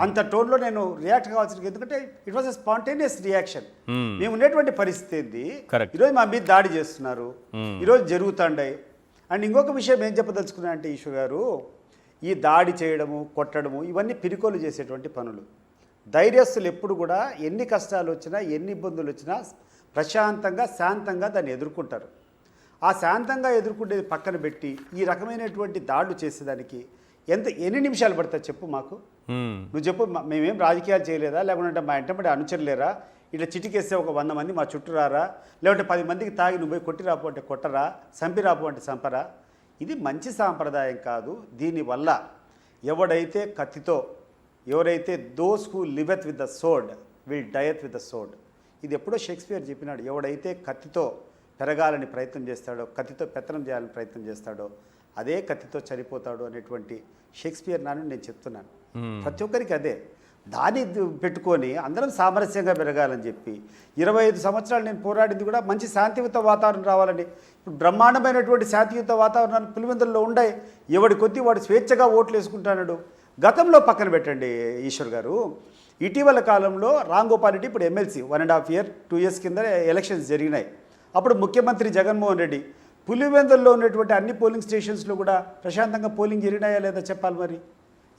అంత టోన్లో నేను రియాక్ట్ కావాల్సింది, ఎందుకంటే it was a spontaneous reaction. మేము ఉండేటువంటి పరిస్థితి ఏంది, ఈరోజు మా మీద దాడి చేస్తున్నారు, ఈరోజు జరుగుతుండయి. అండ్ ఇంకొక విషయం ఏం చెప్పదలుచుకున్నా అంటే ఈశ్వర్ గారు, ఈ దాడి చేయడము, కొట్టడము ఇవన్నీ పిరికోలు చేసేటువంటి పనులు. ధైర్యస్తులు ఎప్పుడు కూడా ఎన్ని కష్టాలు వచ్చినా ఎన్ని ఇబ్బందులు వచ్చినా ప్రశాంతంగా శాంతంగా దాన్ని ఎదుర్కొంటారు. ఆ శాంతంగా ఎదుర్కొనేది పక్కన పెట్టి ఈ రకమైనటువంటి దాడులు చేసేదానికి ఎన్ని నిమిషాలు పడతాయి చెప్పు మాకు? నువ్వు చెప్పు. మేమేం రాజకీయాలు చేయలేదా, లేకుంటే మా ఇంటంబడి అనుచరులేరా? ఇట్లా చిటికేస్తే ఒక 100 మంది మా చుట్టూ రారా? లేకుంటే 10 మందికి తాగి నువ్వు పోయి కొట్టి రాపు అంటే కొట్టరా, సంపి రాపు అంటే సంపరా? ఇది మంచి సాంప్రదాయం కాదు. దీనివల్ల ఎవడైతే కత్తితో, ఎవరైతే those who liveth with the sword will die with the sword, ఇది ఎప్పుడో షేక్స్పియర్ చెప్పినాడు. ఎవడైతే కత్తితో పెరగాలని ప్రయత్నం చేస్తాడో, కత్తితో పెత్తనం చేయాలని ప్రయత్నం చేస్తాడో అదే కత్తితో చనిపోతాడు అనేటువంటి షేక్స్పియర్ నాని నేను చెప్తున్నాను. ప్రతి ఒక్కరికి అదే. దాన్ని పెట్టుకొని అందరం సామరస్యంగా పెరగాలని చెప్పి 25 సంవత్సరాలు నేను పోరాడింది కూడా మంచి శాంతియుత వాతావరణం రావాలని. ఇప్పుడు బ్రహ్మాండమైనటువంటి శాంతియుత వాతావరణాలు పులివెందుల్లో ఉన్నాయి. ఎవడి కొద్దీ వాడు స్వేచ్ఛగా ఓట్లు వేసుకుంటున్నాడు. గతంలో పక్కన పెట్టండి ఈశ్వర్ గారు, ఇటీవల కాలంలో రామ్ గోపాల్ రెడ్డి ఇప్పుడు ఎమ్మెల్సీ 1.5 year 2 years కింద ఎలక్షన్స్ జరిగినాయి. అప్పుడు ముఖ్యమంత్రి జగన్మోహన్ రెడ్డి పులివెందుల్లో ఉన్నటువంటి అన్ని పోలింగ్ స్టేషన్స్లో కూడా ప్రశాంతంగా పోలింగ్ జరిగినాయా లేదా చెప్పాలి. మరి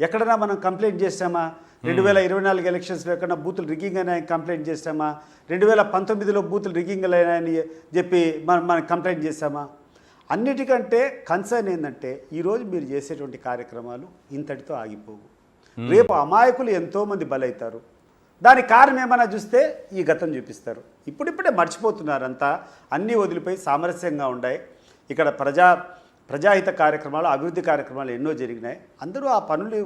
ఎక్కడన్నా మనం కంప్లైంట్ చేస్తామా? 2024 ఎలక్షన్స్లో ఎక్కడన్నా బూతులు రిగ్గింగ్ అయినాయని కంప్లైంట్ చేస్తామా? 2019లో బూతులు రిగ్గింగ్ అయినాయని చెప్పి మనం కంప్లైంట్ చేస్తామా? అన్నిటికంటే కన్సర్న్ ఏంటంటే ఈరోజు మీరు చేసేటువంటి కార్యక్రమాలు ఇంతటితో ఆగిపోవు. రేపు అమాయకులు ఎంతోమంది బలవుతారు. దానికి కారణం ఏమైనా చూస్తే ఈ గతం చూపిస్తారు. ఇప్పుడిప్పుడే మర్చిపోతున్నారు అంతా. అన్నీ వదిలిపోయి సామరస్యంగా ఉన్నాయి. ఇక్కడ ప్రజాహిత కార్యక్రమాలు, అభివృద్ధి కార్యక్రమాలు ఎన్నో జరిగినాయి. అందరూ ఆ పనులు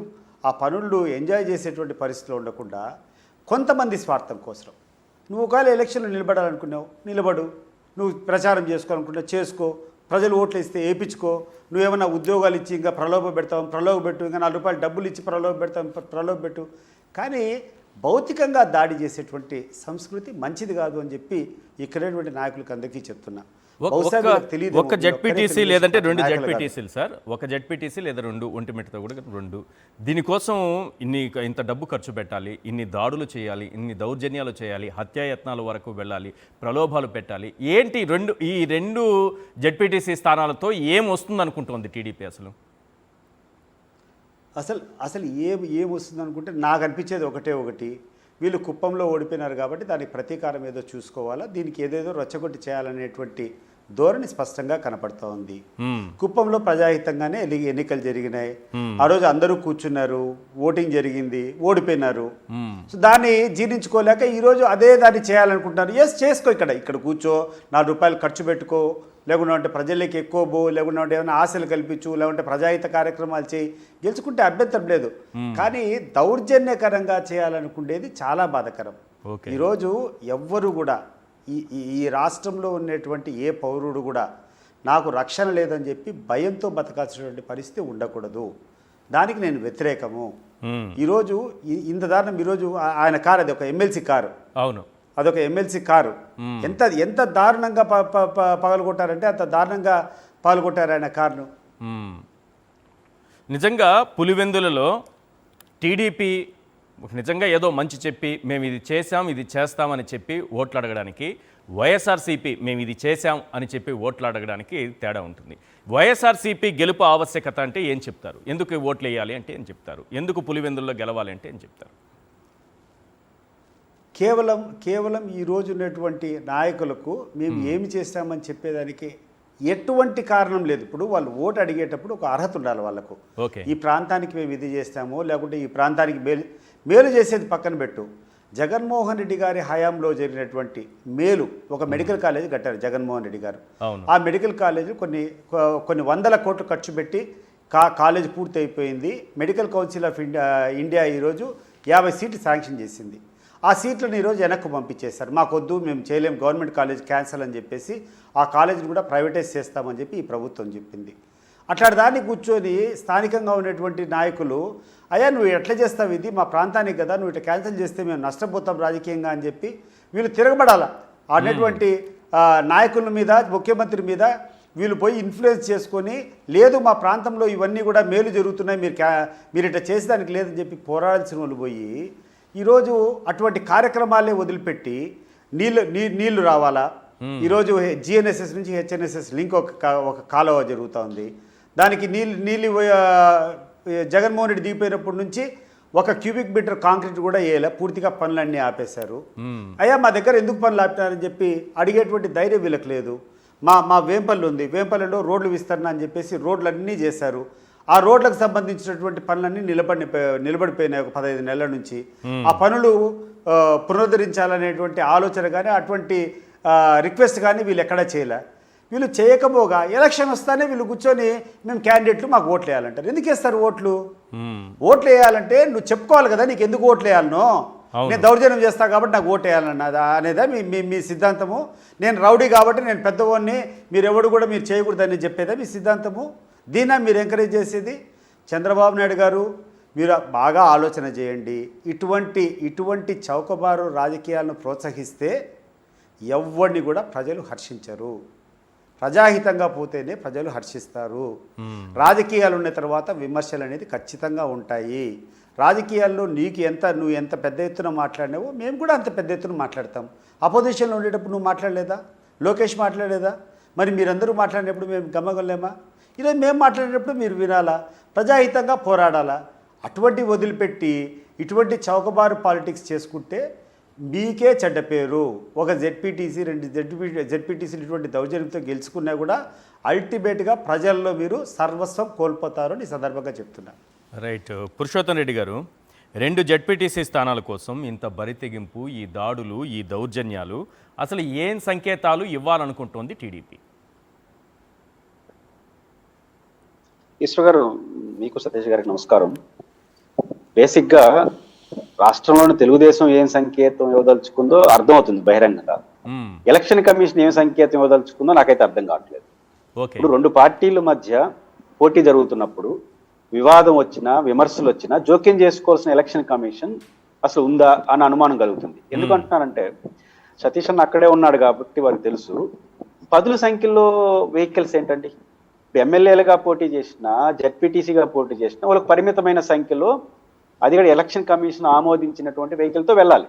ఆ పనులు ఎంజాయ్ చేసేటువంటి పరిస్థితిలో ఉండకుండా కొంతమంది స్వార్థం కోసం నువ్వు ఒకవేళ ఎలక్షన్లో నిలబడాలనుకున్నావు నిలబడు, నువ్వు ప్రచారం చేసుకోవాలనుకుంటావు చేసుకో, ప్రజలు ఓట్లు ఇస్తే వేయించుకో, నువ్వేమన్నా ఉద్యోగాలు ఇచ్చి ఇంకా ప్రలోభ పెట్టు, ఇంకా ₹4 డబ్బులు ఇచ్చి ప్రలోభ పెట్టు. కానీ భౌతికంగా దాడి చేసేటువంటి సంస్కృతి మంచిది కాదు అని చెప్పి ఇక్కడటువంటి నాయకులకు అందరికీ చెప్తున్నా. బహుశా వీళ్ళకి తెలియదు, ఒక జెడ్పీటీసీ లేదంటే 2 నాయకులు కాదు. జెడ్పీటీసీలు సార్, ఒక జెడ్పీటీసీ లేదా 2 ఒంటిమిట్టతో కూడా 2. దీనికోసం ఇంత డబ్బు ఖర్చు పెట్టాలి, ఇన్ని దాడులు చేయాలి, ఇన్ని దౌర్జన్యాలు చేయాలి, హత్యాయత్నాల వరకు వెళ్ళాలి, ప్రలోభాలు పెట్టాలి. ఏంటి ఈ రెండు జెడ్పీటీసీ స్థానాలతో ఏం వస్తుంది అనుకుంటోంది టీడీపీ అసలు? అసలు ఏం వస్తుంది అనుకుంటే నాకు అనిపించేది ఒకటి, వీళ్ళు కుప్పంలో ఓడిపోయినారు కాబట్టి దానికి ప్రతీకారం ఏదో చూసుకోవాలా, దీనికి ఏదేదో రచ్చగొట్టి చేయాలనేటువంటి ధోరణి స్పష్టంగా కనపడుతూ ఉంది. కుప్పంలో ప్రజాహితంగానే ఎన్నికలు జరిగినాయి, ఆ రోజు అందరూ కూర్చున్నారు, ఓటింగ్ జరిగింది, ఓడిపోయినారు. సో దాన్ని జీర్ణించుకోలేక ఈరోజు అదే దాన్ని చేయాలనుకుంటున్నారు. చేసుకో, ఇక్కడ కూర్చో, ₹4 ఖర్చు పెట్టుకో, లేకుంటే ప్రజలకి ఎక్కువ పో, లేకుంటే ఏమైనా ఆశలు కల్పించు, లేకుంటే ప్రజాహిత కార్యక్రమాలు చేయి, గెలుచుకుంటే అభ్యంతరం లేదు. కానీ దౌర్జన్యకరంగా చేయాలనుకునేది చాలా బాధాకరం. ఈరోజు ఎవ్వరు కూడా ఈ రాష్ట్రంలో ఉన్నటువంటి ఏ పౌరుడు కూడా నాకు రక్షణ లేదని చెప్పి భయంతో బతకాల్సినటువంటి పరిస్థితి ఉండకూడదు. దానికి నేను వ్యతిరేకము. ఈరోజు ఇంత దారుణం, ఈరోజు ఆయన కారు, అది ఒక ఎమ్మెల్సీ కారు. అవును, అదొక ఎమ్మెల్సీ కారు. ఎంత దారుణంగా పగలగొట్టారంటే అంత దారుణంగా పగలగొట్టారు ఆయన కారును. నిజంగా పులివెందులలో టీడీపీ నిజంగా ఏదో మంచి చెప్పి మేము ఇది చేశాం ఇది చేస్తామని చెప్పి ఓట్లు అడగడానికి, వైఎస్ఆర్సీపీ మేము ఇది చేశాం అని చెప్పి ఓట్లు అడగడానికి తేడా ఉంటుంది. వైఎస్ఆర్సీపీ గెలుపు ఆవశ్యకత అంటే ఏం చెప్తారు? ఎందుకు ఓట్లు వేయాలి అంటే ఏం చెప్తారు? ఎందుకు పులివెందుల్లో గెలవాలి అంటే ఏం చెప్తారు? కేవలం ఈరోజు ఉన్నటువంటి నాయకులకు మేము ఏమి చేస్తామని చెప్పేదానికి ఎటువంటి కారణం లేదు. ఇప్పుడు వాళ్ళు ఓటు అడిగేటప్పుడు ఒక అర్హత ఉండాలి వాళ్ళకు. ఈ ప్రాంతానికి మేము ఇది చేస్తామో, లేకుంటే ఈ ప్రాంతానికి మేలు చేసేది పక్కన పెట్టు. జగన్మోహన్ రెడ్డి గారి హయాంలో జరిగినటువంటి మేలు, ఒక మెడికల్ కాలేజీ కట్టారు జగన్మోహన్ రెడ్డి గారు. ఆ మెడికల్ కాలేజీ కొన్ని వందల కోట్లు ఖర్చు పెట్టి కాలేజీ పూర్తి అయిపోయింది. మెడికల్ కౌన్సిల్ ఆఫ్ ఇండియా ఈరోజు 50 సీట్లు శాంక్షన్ చేసింది. ఆ సీట్లను ఈరోజు వెనక్కు పంపించేశారు. మాకొద్దు, మేము చేయలేం, గవర్నమెంట్ కాలేజ్ క్యాన్సల్ అని చెప్పేసి ఆ కాలేజీని కూడా ప్రైవేటైజ్ చేస్తామని చెప్పి ఈ ప్రభుత్వం చెప్పింది. అట్లాంటి దాన్ని కూర్చొని స్థానికంగా ఉన్నటువంటి నాయకులు, అయ్యా నువ్వు ఎట్లా చేస్తావు, ఇది మా ప్రాంతానికి కదా, నువ్వు ఇట్లా క్యాన్సిల్ చేస్తే మేము నష్టపోతాం రాజకీయంగా అని చెప్పి వీళ్ళు తిరగబడాల. అన్నటువంటి నాయకుల మీద, ముఖ్యమంత్రి మీద వీళ్ళు పోయి ఇన్ఫ్లుయెన్స్ చేసుకొని, లేదు మా ప్రాంతంలో ఇవన్నీ కూడా మేలు జరుగుతున్నాయి, మీరు ఇట్లా చేసేదానికి లేదని చెప్పి పోరాడాల్సిన వాళ్ళు పోయి ఈరోజు అటువంటి కార్యక్రమాలే వదిలిపెట్టి నీళ్లు రావాలా. ఈరోజు జిఎన్ఎస్ఎస్ నుంచి హెచ్ఎన్ఎస్ఎస్ లింక్ ఒక కాలువ జరుగుతూ ఉంది. దానికి నీళ్ళు జగన్మోహన్ రెడ్డి దిగిపోయినప్పటి నుంచి 1 క్యూబిక్ మీటర్ కాంక్రీట్ కూడా వేయలే, పూర్తిగా పనులన్నీ ఆపేశారు. అయ్యా మా దగ్గర ఎందుకు పనులు ఆపినారని చెప్పి అడిగేటువంటి ధైర్యం వీళ్ళకి లేదు. మా వేంపల్లి ఉంది, వేంపల్లిలో రోడ్లు విస్తరణ అని చెప్పేసి రోడ్లన్నీ చేశారు. ఆ రోడ్లకు సంబంధించినటువంటి పనులన్నీ నిలబడిపోయినాయి ఒక 15 నెలల నుంచి. ఆ పనులు పునరుద్ధరించాలనేటువంటి ఆలోచన కానీ, అటువంటి రిక్వెస్ట్ కానీ వీళ్ళు ఎక్కడా చేయలే. వీళ్ళు చేయకపోగా ఎలక్షన్ వస్తానే వీళ్ళు కూర్చొని మేము క్యాండిడేట్లు, మాకు ఓట్లు వేయాలంటారు. ఎందుకు వేస్తారు ఓట్లు? ఓట్లు వేయాలంటే నువ్వు చెప్పుకోవాలి కదా, నీకు ఎందుకు ఓట్లు వేయాలనో. నేను దౌర్జన్యం చేస్తా కాబట్టి నాకు ఓటు వేయాలన్నదా అనేదా మీ సిద్ధాంతము? నేను రౌడీ కాబట్టి నేను పెద్దవాడిని, మీరెవడు కూడా మీరు చేయకూడదని చెప్పేదా మీ సిద్ధాంతము? దీన్నా మీరు ఎంకరేజ్ చేసేది? చంద్రబాబు నాయుడు గారు, మీరు బాగా ఆలోచన చేయండి. ఇటువంటి చౌకబారు రాజకీయాలను ప్రోత్సహిస్తే ఎవరిని కూడా ప్రజలు హర్షించరు. ప్రజాహితంగా పోతేనే ప్రజలు హర్షిస్తారు. రాజకీయాలు ఉన్న తర్వాత విమర్శలు అనేది ఖచ్చితంగా ఉంటాయి. రాజకీయాల్లో నువ్వు ఎంత పెద్ద ఎత్తున మాట్లాడినావో మేము కూడా అంత పెద్ద ఎత్తున మాట్లాడతాం. అపోజిషన్లో ఉండేటప్పుడు నువ్వు మాట్లాడలేదా? లోకేష్ మాట్లాడలేదా? మరి మీరందరూ మాట్లాడినప్పుడు మేము గమ్మగలేమా? ఈరోజు మేము మాట్లాడేటప్పుడు మీరు వినాలా, ప్రజాహితంగా పోరాడాలా. అటువంటి వదిలిపెట్టి ఇటువంటి చౌకబారు పాలిటిక్స్ చేసుకుంటే మీకే చెడ్డ పేరు. ఒక జెడ్పీటీసీ 2 జెడ్పీటీసీలు ఇటువంటి దౌర్జన్యంతో గెలుచుకున్నా కూడా అల్టిమేట్గా ప్రజల్లో మీరు సర్వస్వం కోల్పోతారు అని సందర్భంగా చెప్తున్నా. రైట్. పురుషోత్తం రెడ్డి గారు, 2 జెడ్పీటీసీ స్థానాల కోసం ఇంత బరితెగింపు, ఈ దాడులు, ఈ దౌర్జన్యాలు అసలు ఏం సంకేతాలు ఇవ్వాలనుకుంటోంది టీడీపీ? ఈశ్వర్ గారు, మీకు సతీష్ గారికి నమస్కారం. బేసిక్గా రాష్ట్రంలోని తెలుగుదేశం ఏం సంకేతం ఇవ్వదలుచుకుందో అర్థమవుతుంది బహిరంగంగా. మ్మ్. ఎలక్షన్ కమిషన్ ఏం సంకేతం ఇవ్వదలుచుకుందో నాకైతే అర్థం కావట్లేదు. ఓకే. ఇప్పుడు రెండు పార్టీల మధ్య పోటీ జరుగుతున్నప్పుడు వివాదం వచ్చినా విమర్శలు వచ్చినా జోక్యం చేసుకోవాల్సిన ఎలక్షన్ కమిషన్ అసలు ఉందా అని అనుమానం కలుగుతుంది. ఎందుకంటున్నానంటే సతీష్ అన్న అక్కడే ఉన్నాడు కాబట్టి వారికి తెలుసు. పదుల సంఖ్యలో వెహికల్స్ ఏంటండి, ఎమ్మెల్యేలుగా పోటీ చేసినా జెడ్పీటీసీగా పోటీ చేసినా వాళ్ళకి పరిమితమైన సంఖ్యలో, అది కూడా ఎలక్షన్ కమిషన్ ఆమోదించినటువంటి వెహికల్తో వెళ్ళాలి.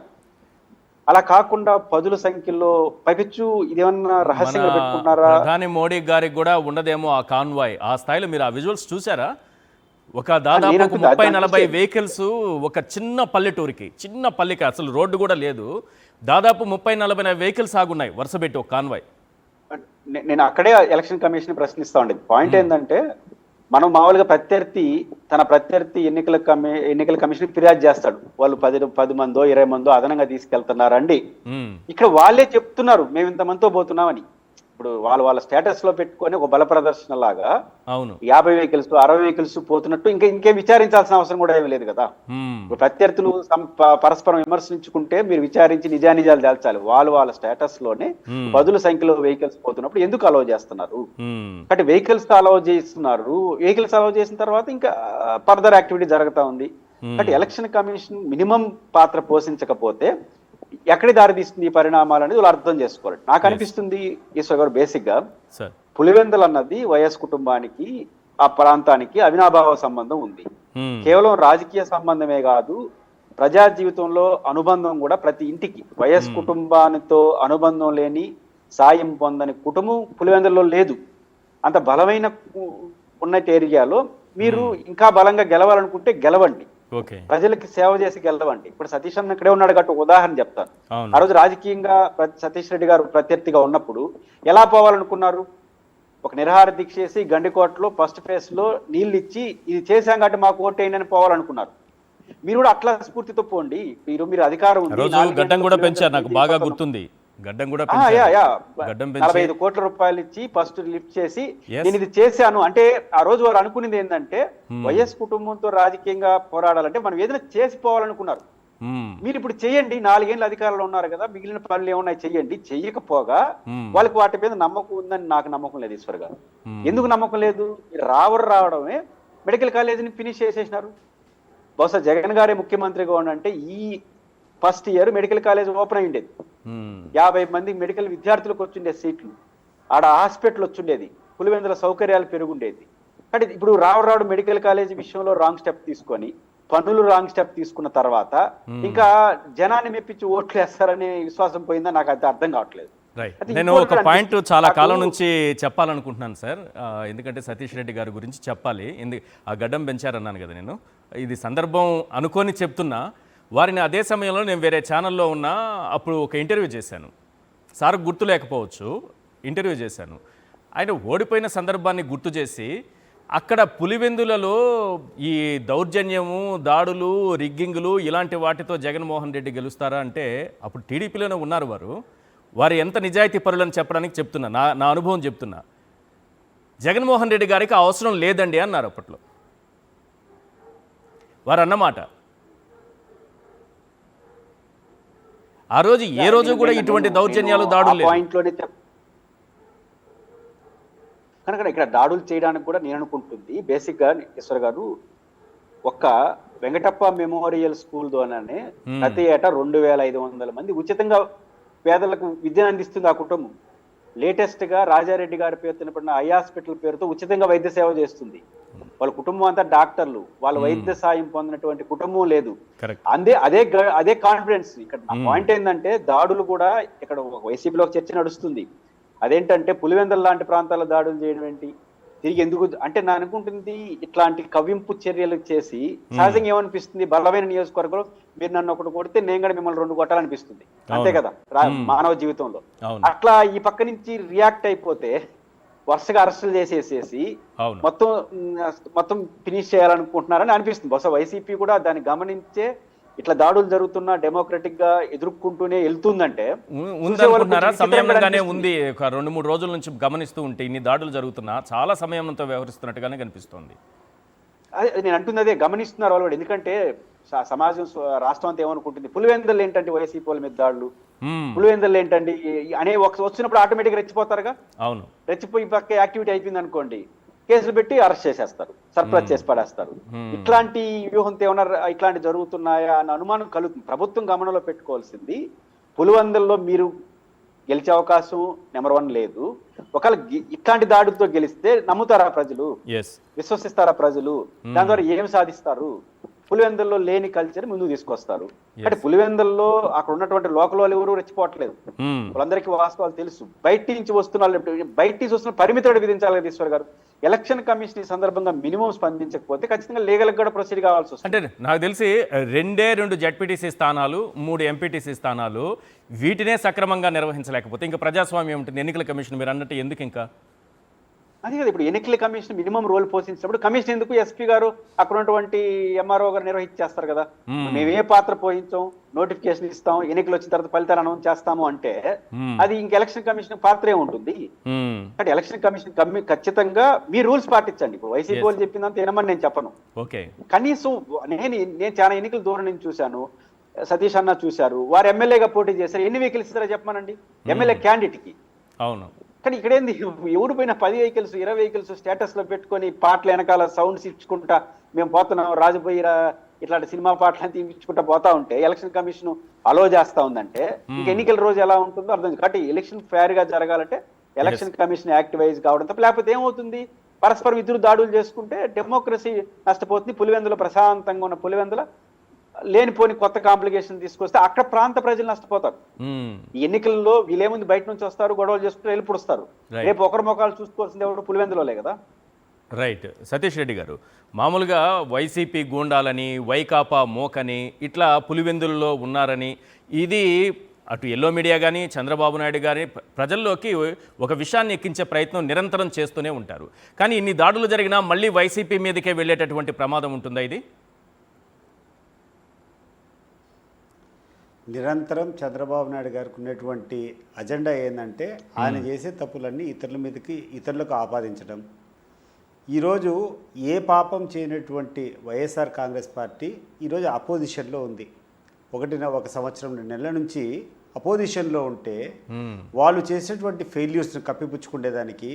అలా కాకుండా పదుల సంఖ్యలో పైపెచ్చు ఇదేమన్నా రహస్యంగా పెట్టుకుంటున్నారా? ప్రధాని మోడీ గారికి కూడా ఉండదేమో ఆ కాన్వాయ్ ఆ స్థాయిలో. మీరు ఆ విజువల్స్ చూసారా? ఒక దాదాపు 30-40 వెహికల్స్ ఒక చిన్న పల్లెటూరికి, చిన్న పల్లెకి, అసలు రోడ్డు కూడా లేదు, దాదాపు 30-40 వెహికల్స్ ఆగున్నాయి వరుసపెట్టి ఒక కాన్వాయ్. నేను అక్కడే ఎలక్షన్ కమిషన్ ప్రశ్నిస్తా ఉండేది. పాయింట్ ఏంటంటే మనం మామూలుగా తన ప్రత్యర్థి ఎన్నికల కమిషన్ ఫిర్యాదు చేస్తాడు. వాళ్ళు 10 మందో 20 మందో అదనంగా తీసుకెళ్తున్నారండి. ఇక్కడ వాళ్ళే చెప్తున్నారు మేము ఇంతమందితో పోతున్నామని. ఇప్పుడు వాళ్ళ స్టేటస్ లో పెట్టుకొని ఒక బల ప్రదర్శన లాగా అవును 50 వెహికల్స్ 60 వెహికల్స్ పోతున్నట్టు ఇంకేం విచారించాల్సిన అవసరం కూడా ఏమీ లేదు కదా. ఇప్పుడు ప్రత్యర్థులు పరస్పరం విమర్శించుకుంటే మీరు విచారించి నిజానిజాలు దాల్చాలి. వాళ్ళ స్టేటస్ లోనే పదుల సంఖ్యలో వెహికల్స్ పోతున్నప్పుడు ఎందుకు అలౌ చేస్తున్నారు? అంటే వెహికల్స్ అలౌ చేస్తున్నారు. వెహికల్స్ అలౌ చేసిన తర్వాత ఇంకా ఫర్దర్ యాక్టివిటీ జరుగుతా ఉంది. అంటే ఎలక్షన్ కమిషన్ మినిమం పాత్ర పోషించకపోతే ఎక్కడి దారి తీస్తుంది ఈ పరిణామాలు అనేది వాళ్ళు అర్థం చేసుకోవాలి. నాకు అనిపిస్తుంది ఈశ్వర్ గారు, బేసిక్ గా పులివెందులు అన్నది వైఎస్ కుటుంబానికి ఆ ప్రాంతానికి అవినాభావ సంబంధం ఉంది. కేవలం రాజకీయ సంబంధమే కాదు, ప్రజా జీవితంలో అనుబంధం కూడా ప్రతి ఇంటికి. వైఎస్ కుటుంబానితో అనుబంధం లేని, సాయం పొందని కుటుంబం పులివెందులలో లేదు. అంత బలమైన ఉన్న ఏరియాలో మీరు ఇంకా బలంగా గెలవాలనుకుంటే గెలవండి, ప్రజలకి సేవ చేసి గెలవండి. ఇప్పుడు సతీష్ అన్న ఇక్కడే ఉన్నాడు కాబట్టి ఉదాహరణ చెప్తాను. ఆ రోజు రాజకీయంగా సతీష్ రెడ్డి గారు ప్రత్యర్థిగా ఉన్నప్పుడు ఎలా పోవాలనుకున్నారు? ఒక నిరాహార దీక్ష చేసి గండికోటలో ఫస్ట్ ఫేజ్ లో నీళ్ళు ఇచ్చి ఇది చేశాం కాబట్టి మాకు ఓటేయని పోవాలనుకున్నారు. మీరు కూడా అట్లా స్ఫూర్తితో పోండి. మీరు అధికారం ఉంది, గడ్డం కూడా పెంచారు, నాకు బాగా గుర్తుంది. గడ్డం కూడా 45 కోట్ల రూపాయలు ఇచ్చి ఫస్ట్ లిఫ్ట్ చేసి నేను ఇది చేశాను అంటే, ఆ రోజు వారు అనుకునేది ఏంటంటే వైఎస్ కుటుంబంతో రాజకీయంగా పోరాడాలంటే మనం ఏదైనా చేసిపోవాలనుకున్నారు. మీరు ఇప్పుడు చేయండి, 4 ఏళ్ళు అధికారంలో ఉన్నారు కదా, మిగిలిన పనులు ఏమున్నాయి చెయ్యండి. చెయ్యకపోగా వాళ్ళకి వాటి మీద నమ్మకం ఉందని నాకు నమ్మకం లేదు ఈశ్వర్ గారు. ఎందుకు నమ్మకం లేదు? రావడమే మెడికల్ కాలేజీని ఫినిష్ చేసేసినారు. బహుశా జగన్ గారే ముఖ్యమంత్రిగా ఉండంటే ఈ first year medical college open అయ్యిండేది. 50 మంది మెడికల్ విద్యార్థులకు వచ్చిండే సీట్లు, ఆడ హాస్పిటల్ వచ్చిండేది, పులివెందుల సౌకర్యాలు పెరుగుండేది. అంటే ఇప్పుడు రావడం మెడికల్ కాలేజ్ విషయంలో రాంగ్ స్టెప్ తీసుకొని, పనులు రాంగ్ స్టెప్ తీసుకున్న తర్వాత ఇంకా జనాన్ని మెప్పించి ఓట్లు వేస్తారనే విశ్వాసం పోయిందా నాకు అది అర్థం కావట్లేదు. నేను ఒక పాయింట్ చాలా కాలం నుంచి చెప్పాలనుకుంటున్నాను సార్, ఎందుకంటే సతీష్ రెడ్డి గారి గురించి చెప్పాలి. ఆ గడ్డం పెంచారన్నాను కదా, నేను ఇది సందర్భం అనుకొని చెప్తున్నా. వారిని అదే సమయంలో నేను వేరే ఛానల్లో ఉన్నా, అప్పుడు ఒక ఇంటర్వ్యూ చేశాను. సార్ గుర్తు లేకపోవచ్చు, ఇంటర్వ్యూ చేశాను. ఆయన ఓడిపోయిన సందర్భాన్ని గుర్తు చేసి, అక్కడ పులివెందులలో ఈ దౌర్జన్యము, దాడులు, రిగ్గింగులు ఇలాంటి వాటితో జగన్మోహన్ రెడ్డి గెలుస్తారా అంటే, అప్పుడు టీడీపీలోనే ఉన్నారు వారు ఎంత నిజాయితీ పరులని చెప్పడానికి చెప్తున్నా, నా అనుభవం చెప్తున్నా. జగన్మోహన్ రెడ్డి గారికి అవసరం లేదండి అన్నారు అప్పట్లో వారు అన్నమాట. ఆ రోజు ఏ రోజు కూడా ఇటువంటి దౌర్జన్యాలు, దాడులు కనుక ఇక్కడ దాడులు చేయడానికి కూడా నేను అనుకుంటుంది బేసిక్ గా ఈశ్వర్ గారు, ఒక్క వెంకటప్ప మెమోరియల్ స్కూల్ ద్వారానే ప్రతి ఏటా 2500 మంది ఉచితంగా పేదలకు విద్యను అందిస్తుంది ఆ కుటుంబం. లేటెస్ట్ గా రాజారెడ్డి గారి పేరు తినపడిన ఐ హాస్పిటల్ పేరుతో ఉచితంగా వైద్య సేవ చేస్తుంది. వాళ్ళ కుటుంబం అంతా డాక్టర్లు, వాళ్ళ వైద్య సాయం పొందినటువంటి కుటుంబం లేదు. అదే కాన్ఫిడెన్స్. ఇక్కడ నా పాయింట్ ఏంటంటే, దాడులు కూడా ఇక్కడ వైసీపీలో చర్చ నడుస్తుంది. అదేంటంటే పులివెందుల లాంటి ప్రాంతాల్లో దాడులు చేయడం ఏంటి, తిరిగి ఎందుకు అంటే నా అనుకుంటుంది, ఇట్లాంటి కవ్వింపు చర్యలు చేసి సహజంగా ఏమనిపిస్తుంది, బలమైన నియోజకవర్గంలో మీరు నన్ను ఒకటి కొడితే నేను కూడా మిమ్మల్ని 2 కొట్టాలనిపిస్తుంది, అంతే కదా మానవ జీవితంలో. అట్లా ఈ పక్క నుంచి రియాక్ట్ అయిపోతే వరుసగా అరెస్టులు చేసేసేసి మొత్తం ఫినిష్ చేయాలనుకుంటున్నారని అనిపిస్తుంది. బహుశా వైసీపీ కూడా దాన్ని గమనించే ఇట్లా దాడులు జరుగుతున్నా డెమోక్రటిక్ గా ఎదుర్కొంటూనే వెళ్తుందంటే సమయంగానే ఉంది. ఒక 2-3 రోజుల నుంచి గమనిస్తూ ఉంటే ఇన్ని దాడులు జరుగుతున్నా చాలా సమయంతో వ్యవహరిస్తున్నట్టుగానే కనిపిస్తుంది. నేను అంటుంది అదే, గమనిస్తున్నారు వాళ్ళు. ఎందుకంటే సమాజం రాష్ట్రం అంతా ఏమనుకుంటుంది? పులివెందులు ఏంటంటే వైసీపీ వాళ్ళ మీద దాడులు, పులివెందులు ఏంటండి అనే వచ్చినప్పుడు ఆటోమేటిక్గా రెచ్చిపోతారుగా. అవును, రెచ్చిపోయి పక్క యాక్టివిటీ అయిపోయింది అనుకోండి, కేసులు పెట్టి అరెస్ట్ చేసేస్తారు, సర్ప్రైజ్ చేసి పడేస్తారు. ఇట్లాంటి వ్యూహంతో ఏమన్నా ఇట్లాంటి జరుగుతున్నాయా అన్న అనుమానం కలుగుతుంది. ప్రభుత్వం గమనంలో పెట్టుకోవాల్సింది, పులివెందుల్లో మీరు గెలిచే అవకాశం నెంబర్ 1 లేదు. ఒకవేళ ఇట్లాంటి దాడులతో గెలిస్తే నమ్ముతారా ప్రజలు? విశ్వసిస్తారా ప్రజలు? దాని ద్వారా ఏం సాధిస్తారు? పులివెందుల్లో లేని కల్చర్ ముందుకు తీసుకొస్తారు. అంటే పులివెందుల్లో అక్కడ ఉన్నటువంటి లోకల్ వాళ్ళు ఎవరు రెచ్చిపోవట్లేదు, వాళ్ళందరికీ వాస్తవాలు తెలుసు. బయట నుంచి వస్తున్న పరిమితుడు విధించాలి కదా ఈశ్వర్ గారు. ఎలక్షన్ కమిషన్ ఈ సందర్భంగా మినిమం స్పందించకపోతే ఖచ్చితంగా లీగల్ కూడా ప్రొసీడ్ కావాల్సి వస్తుంది. అంటే నాకు తెలిసి 2 జడ్పీటీసీ స్థానాలు, 3 ఎంపీటీసీ స్థానాలు, వీటినే సక్రమంగా నిర్వహించలేకపోతే ఇంకా ప్రజాస్వామ్యం ఉంటుంది. ఎన్నికల కమిషన్ మీరు అన్నట్టు ఎందుకు ఇంకా? అదే కదా, ఇప్పుడు ఎన్నికల కమిషన్ మినిమం రోల్ పోషించినప్పుడు కమిషన్ ఎందుకు? ఎస్పీ గారు అక్కడ ఉన్నటువంటి ఎంఆర్ఓ గారు నిర్వహించేస్తారు కదా. మేమే పాత్ర పోయించాం, నోటిఫికేషన్ ఇస్తాం, ఎన్నికలు వచ్చిన తర్వాత ఫలితాలు అనౌన్స్ చేస్తాము అంటే అది ఇంక ఎలక్షన్ కమిషన్ పాత్రే ఉంటుంది. అంటే ఎలక్షన్ కమిషన్ ఖచ్చితంగా మీ రూల్స్ పాటించండి. ఇప్పుడు వైసీపీ వాళ్ళు చెప్పిందంత ఏమని నేను చెప్పను. కనీసం నేను చాలా ఎన్నికల దూరం నుంచి చూశాను, సతీష్ అన్న చూశారు, వారు ఎమ్మెల్యేగా పోటీ చేశారు. ఎన్ని వెహికల్స్ ఇస్తారో చెప్పమనండి ఎమ్మెల్యే క్యాండిడేట్ కి. అవును, కానీ ఇక్కడేంది, ఎవరు పోయినా 10 వెహికల్స్ 20 వెహికల్స్ స్టేటస్ లో పెట్టుకొని పాటలు వెనకాల సౌండ్స్ ఇచ్చుకుంటా మేము పోతున్నాం, రాజుపోయి ఇట్లాంటి సినిమా పాటలు తీయించుకుంటా పోతా ఉంటే ఎలక్షన్ కమిషన్ అలో చేస్తా ఉందంటే ఇంక ఎన్నికల రోజు ఎలా ఉంటుందో అర్థం. కాబట్టి ఎలక్షన్ ఫేర్ గా జరగాలంటే ఎలక్షన్ కమిషన్ యాక్టివైజ్ కావడం తప్ప లేకపోతే ఏమవుతుంది? పరస్పరం ఇద్దరు దాడులు చేసుకుంటే డెమోక్రసీ నష్టపోతుంది. పులివెందుల ప్రశాంతంగా ఉన్న పులివెందుల లేనిపోని కొత్త కాంప్లికేషన్ తీసుకొస్తే అక్కడ ప్రాంత ప్రజలు నష్టపోతారు. ఈ ఎన్నికల్లో వీళ్ళేముంది, బయట నుంచి వస్తారు, గొడవలు చేసుకుంటూ వెళ్ళిపోస్తారు. రేపు ఒకరి మొక్కలు చూసుకోవాల్సింది ఎవరు? పులివెందులోలే కదా. రైట్. సతీష్ రెడ్డి గారు, మామూలుగా వైసీపీ గూండాలని, వైకాపా మోకని ఇట్లా పులివెందుల్లో ఉన్నారని, ఇది అటు ఎల్లో మీడియా కానీ చంద్రబాబు నాయుడు గారి ప్రజల్లోకి ఒక విషయాన్ని ఎక్కించే ప్రయత్నం నిరంతరం చేస్తూనే ఉంటారు. కానీ ఇన్ని దాడులు జరిగినా మళ్ళీ వైసీపీ మీదకే వెళ్ళేటటువంటి ప్రమాదం ఉంటుందా? ఇది నిరంతరం చంద్రబాబు నాయుడు గారికి ఉన్నటువంటి అజెండా ఏంటంటే ఆయన చేసే తప్పులన్నీ ఇతరులకు ఆపాదించడం. ఈరోజు ఏ పాపం చేయనటువంటి వైఎస్ఆర్ కాంగ్రెస్ పార్టీ ఈరోజు అపోజిషన్లో ఉంది. 1 సంవత్సరం 2 నెలల నుంచి అపోజిషన్లో ఉంటే వాళ్ళు చేసేటువంటి ఫెయిల్యూర్స్ని కప్పిపుచ్చుకునేదానికి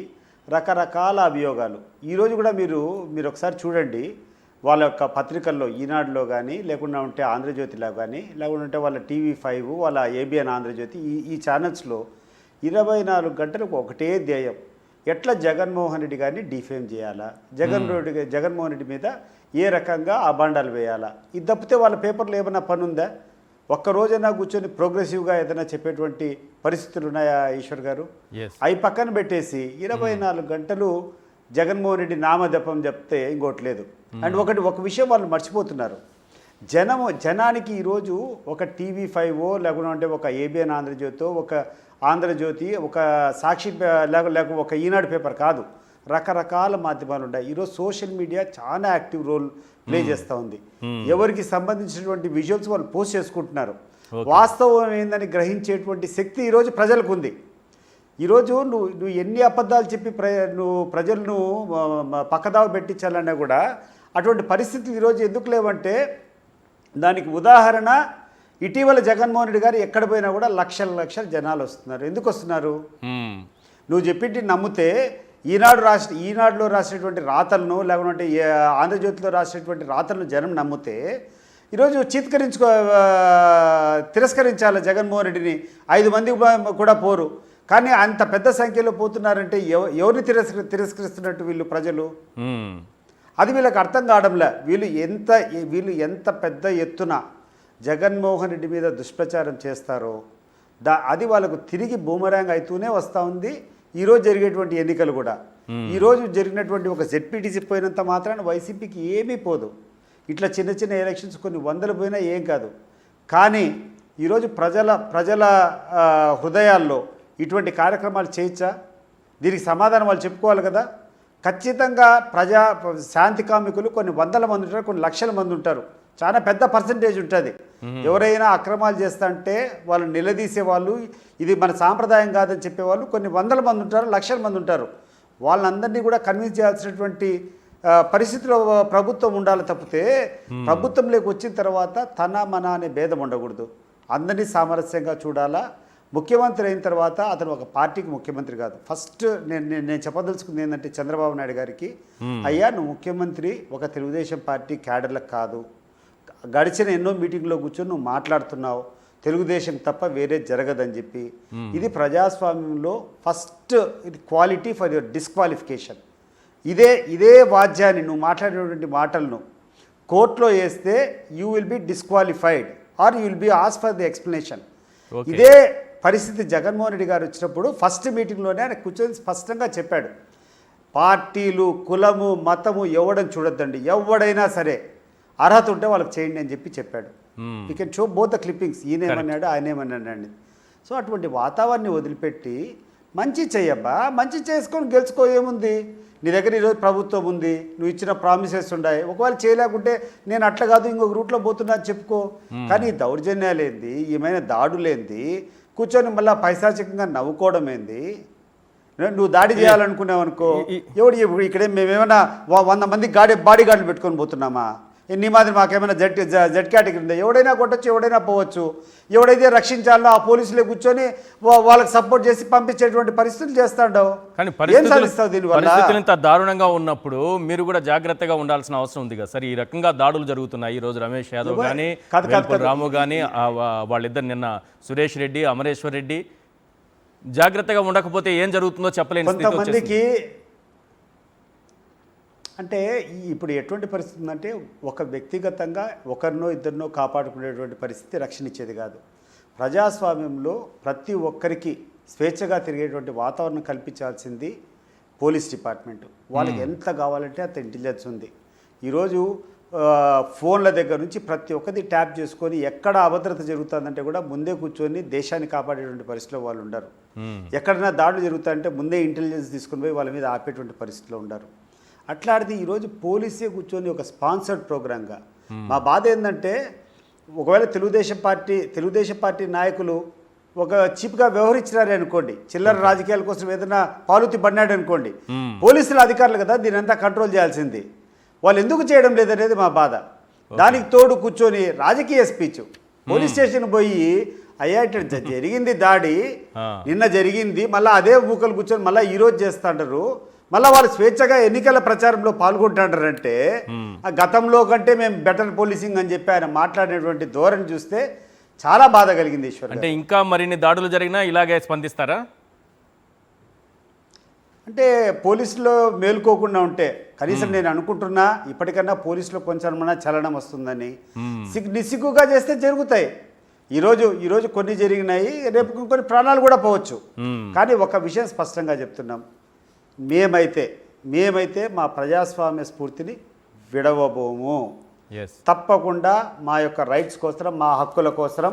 రకరకాల అభియోగాలు. ఈరోజు కూడా మీరు ఒకసారి చూడండి, వాళ్ళ యొక్క పత్రికల్లో ఈనాడులో కానీ, లేకుండా ఉంటే ఆంధ్రజ్యోతిలో కానీ, లేకుండా ఉంటే వాళ్ళ TV5, వాళ్ళ ABN ఆంధ్రజ్యోతి, ఈ ఛానల్స్లో 24 గంటలకు ఒకటే ధ్యేయం, ఎట్లా జగన్మోహన్ రెడ్డి గారిని డిఫేమ్ చేయాలా, జగన్మోహన్ రెడ్డి మీద ఏ రకంగా అబాండాలు వేయాలా. ఇది తప్పితే వాళ్ళ పేపర్లో ఏమైనా పని ఉందా? ఒక్కరోజైనా కూర్చొని ప్రోగ్రెసివ్గా ఏదైనా చెప్పేటువంటి పరిస్థితులు ఉన్నాయా ఈశ్వర్ గారు? అవి పక్కన పెట్టేసి 24 గంటలు జగన్మోహన్ రెడ్డి నామజపం చెప్తే ఇంకోటి లేదు. అండ్ ఒక విషయం వాళ్ళు మర్చిపోతున్నారు, జనానికి ఈరోజు ఒక TV5 లేకుంటే ఒక ABN ఆంధ్రజ్యోతి, ఒక ఆంధ్రజ్యోతి, ఒక సాక్షి లేక ఒక ఈనాడు పేపర్ కాదు, రకరకాల మాధ్యమాలు ఉన్నాయి. ఈరోజు సోషల్ మీడియా చాలా యాక్టివ్ రోల్ ప్లే చేస్తూ ఉంది. ఎవరికి సంబంధించినటువంటి విజువల్స్ వాళ్ళు పోస్ట్ చేసుకుంటున్నారు. వాస్తవం ఏందని గ్రహించేటువంటి శక్తి ఈరోజు ప్రజలకు ఉంది. ఈరోజు నువ్వు ఎన్ని అబద్ధాలు చెప్పి నువ్వు ప్రజలను పక్కదావ పెట్టించాలన్నా కూడా అటువంటి పరిస్థితులు ఈరోజు ఎందుకు లేవంటే, దానికి ఉదాహరణ ఇటీవల జగన్మోహన్ రెడ్డి గారు ఎక్కడ పోయినా కూడా లక్షల జనాలు వస్తున్నారు. ఎందుకు వస్తున్నారు? నువ్వు చెప్పింది నమ్మితే ఈనాడులో రాసినటువంటి రాతలను, లేకుంటే ఆంధ్రజ్యోతిలో రాసినటువంటి రాతలను జనం నమ్మితే ఈరోజు తిరస్కరించాలి జగన్మోహన్ రెడ్డిని. 5 మంది కూడా పోరు, కానీ అంత పెద్ద సంఖ్యలో పోతున్నారంటే ఎవరిని తిరస్కరిస్తున్నట్టు వీళ్ళు ప్రజలు? అది వీళ్ళకి అర్థం కావడంలే. వీళ్ళు ఎంత పెద్ద ఎత్తున జగన్మోహన్ రెడ్డి మీద దుష్ప్రచారం చేస్తారో అది వాళ్ళకు తిరిగి బూమరాంగ్ అవుతూనే వస్తూ ఉంది. ఈరోజు జరిగేటువంటి ఎన్నికలు కూడా, ఈరోజు జరిగినటువంటి ఒక జెడ్పీటీసీ పోయినంత మాత్రాన వైసీపీకి ఏమీ పోదు. ఇట్లా చిన్న ఎలక్షన్స్ కొన్ని 100 పోయినా ఏం కాదు. కానీ ఈరోజు ప్రజల హృదయాల్లో ఇటువంటి కార్యక్రమాలు చేయొచ్చా? దీనికి సమాధానం వాళ్ళు చెప్పుకోవాలి కదా. ఖచ్చితంగా శాంతి కామికులు కొన్ని 100 మంది ఉంటారు, కొన్ని లక్షల మంది ఉంటారు, చాలా పెద్ద పర్సంటేజ్ ఉంటుంది. ఎవరైనా అక్రమాలు చేస్తుంటే వాళ్ళు నిలదీసే వాళ్ళు, ఇది మన సాంప్రదాయం కాదని చెప్పేవాళ్ళు కొన్ని 100 మంది ఉంటారు, లక్షల మంది ఉంటారు. వాళ్ళందరినీ కూడా కన్విన్స్ చేయాల్సినటువంటి పరిస్థితిలో ప్రభుత్వం ఉండాలి తప్పితే ప్రభుత్వంలోకి వచ్చిన తర్వాత తన మన అనే భేదం ఉండకూడదు. అందరినీ సామరస్యంగా చూడాలా. ముఖ్యమంత్రి అయిన తర్వాత అతను ఒక పార్టీకి ముఖ్యమంత్రి కాదు. ఫస్ట్ నేను చెప్పదలుచుకుంది ఏంటంటే చంద్రబాబు నాయుడు గారికి, అయ్యా నువ్వు ముఖ్యమంత్రి ఒక తెలుగుదేశం పార్టీ క్యాడర్లకు కాదు. గడిచిన ఎన్నో మీటింగ్లో కూర్చొని నువ్వు మాట్లాడుతున్నావు, తెలుగుదేశం తప్ప వేరే జరగదని చెప్పి. ఇది ప్రజాస్వామ్యంలో ఫస్ట్ ఇది క్వాలిటీ ఫర్ యువర్ డిస్క్వాలిఫికేషన్. ఇదే వాద్యాన్ని నువ్వు మాట్లాడేటువంటి మాటలను కోర్టులో వేస్తే you will be disqualified or you will be ఆస్ ఫర్ ది ఎక్స్ప్లెనేషన్. ఇదే పరిస్థితి జగన్మోహన్ రెడ్డి గారు వచ్చినప్పుడు ఫస్ట్ మీటింగ్లోనే ఆయన కూర్చొని స్పష్టంగా చెప్పాడు, పార్టీలు కులము మతము ఎవడని చూడొద్దండి, ఎవడైనా సరే అర్హత ఉంటే వాళ్ళకి చేయండి అని చెప్పాడు. You can show both the clippings, ఈయనేమన్నాడు ఆయనేమన్నాడు. సో అటువంటి వాతావరణాన్ని వదిలిపెట్టి మంచి చెయ్యబ్బా, మంచి చేసుకొని గెలుచుకో, ఏముంది నీ దగ్గర ఈరోజు ప్రభుత్వం ఉంది, నువ్వు ఇచ్చిన ప్రామిసెస్ ఉన్నాయి. ఒకవేళ చేయలేకుంటే నేను అట్లా కాదు ఇంకొక రూట్లో పోతున్నా అని చెప్పుకో. కానీ దౌర్జన్యాలేంది, ఏమైనా దాడులేంది, కూర్చొని మళ్ళీ పైశాచికంగా నవ్వుకోవడం ఏంది. నువ్వు దాడి చేయాలనుకున్నావు అనుకో, ఎవడు ఇక్కడే మేమేమైనా 100 మంది బాడీ గార్డులు పెట్టుకొని పోతున్నామా? నీ మాదిరి మాకేమైనా జెడ్ కేటగిరీ ఉందా? ఎవడైనా కొట్టచ్చు, ఎవడైనా పోవచ్చు. ఎవడైతే రక్షించాలో ఆ పోలీసులే కూర్చొని వాళ్ళకి సపోర్ట్ చేసి పంపించేటువంటి పరిస్థితులు చేస్తాడు. కానీ ఏం సాధిస్తావు దీనివల్ల? పరిస్థితులు ఇంత దారుణంగా ఉన్నప్పుడు మీరు కూడా జాగ్రత్తగా ఉండాల్సిన అవసరం ఉంది కదా సార్. ఈ రకంగా దాడులు జరుగుతున్నాయి. ఈ రోజు రమేష్ యాదవ్ కానీ రాము కానీ వాళ్ళిద్దరు, నిన్న సురేష్ రెడ్డి, అమరేశ్వర్ రెడ్డి, జాగ్రత్తగా ఉండకపోతే ఏం జరుగుతుందో చెప్పలేని కొంతమందికి. అంటే ఇప్పుడు ఎటువంటి పరిస్థితి ఉందంటే ఒక వ్యక్తిగతంగా ఒకరినో ఇద్దరినో కాపాడుకునేటువంటి పరిస్థితి రక్షణ ఇచ్చేది కాదు. ప్రజాస్వామ్యంలో ప్రతి ఒక్కరికి స్వేచ్ఛగా తిరిగేటువంటి వాతావరణం కల్పించాల్సింది పోలీస్ డిపార్ట్మెంట్. వాళ్ళకి ఎంత కావాలంటే అంత ఇంటెలిజెన్స్ ఉంది. ఈరోజు ఫోన్ల దగ్గర నుంచి ప్రతి ఒక్కటి ట్యాప్ చేసుకొని ఎక్కడ అభద్రత జరుగుతుందంటే కూడా ముందే కూర్చొని దేశాన్ని కాపాడేటువంటి పరిస్థితిలో వాళ్ళు ఉండరు. ఎక్కడైనా దాడులు జరుగుతాయంటే ముందే ఇంటెలిజెన్స్ తీసుకుని పోయి వాళ్ళ మీద ఆపేటువంటి పరిస్థితిలో ఉండరు. అట్లాంటిది ఈరోజు పోలీసే కూర్చొని ఒక స్పాన్సర్డ్ ప్రోగ్రాంగా. మా బాధ ఏంటంటే ఒకవేళ తెలుగుదేశం పార్టీ నాయకులు ఒక చీప్గా వ్యవహరించినారే అనుకోండి, చిల్లర రాజకీయాల కోసం ఏదైనా పాలుతి పడినాడు అనుకోండి, పోలీసుల అధికారులు కదా దీని అంతా కంట్రోల్ చేయాల్సింది. వాళ్ళు ఎందుకు చేయడం లేదనేది మా బాధ. దానికి తోడు కూర్చొని రాజకీయ స్పీచ్, పోలీస్ స్టేషన్ పోయి అయ్యా ఇట్లా జరిగింది దాడి, నిన్న జరిగింది, మళ్ళీ అదే మూకలు కూర్చొని మళ్ళీ ఈరోజు చేస్తాంటారు, మళ్ళీ వాళ్ళు స్వేచ్ఛగా ఎన్నికల ప్రచారంలో పాల్గొంటారంటే ఆ గతంలో కంటే మేము బెటర్ పోలీసింగ్ అని చెప్పి ఆయన మాట్లాడినటువంటి ధోరణి చూస్తే చాలా బాధ కలిగింది. ఈశ్వర్ అంటే ఇంకా మరిన్ని దాడులు జరిగినా ఇలాగే స్పందిస్తారా? అంటే పోలీసులో మేలుకోకుండా ఉంటే కనీసం నేను అనుకుంటున్నా ఇప్పటికన్నా పోలీసులో కొంచెం చలనం వస్తుందని. నిస్సిగ్గుగా చేస్తే జరుగుతాయి. ఈరోజు కొన్ని జరిగినాయి, రేపు కొన్ని ప్రాణాలు కూడా పోవచ్చు. కానీ ఒక విషయం స్పష్టంగా చెప్తున్నాం, మేమైతే మా ప్రజాస్వామ్య స్ఫూర్తిని విడవబోము. తప్పకుండా మా యొక్క రైట్స్ కోసం, మా హక్కుల కోసం,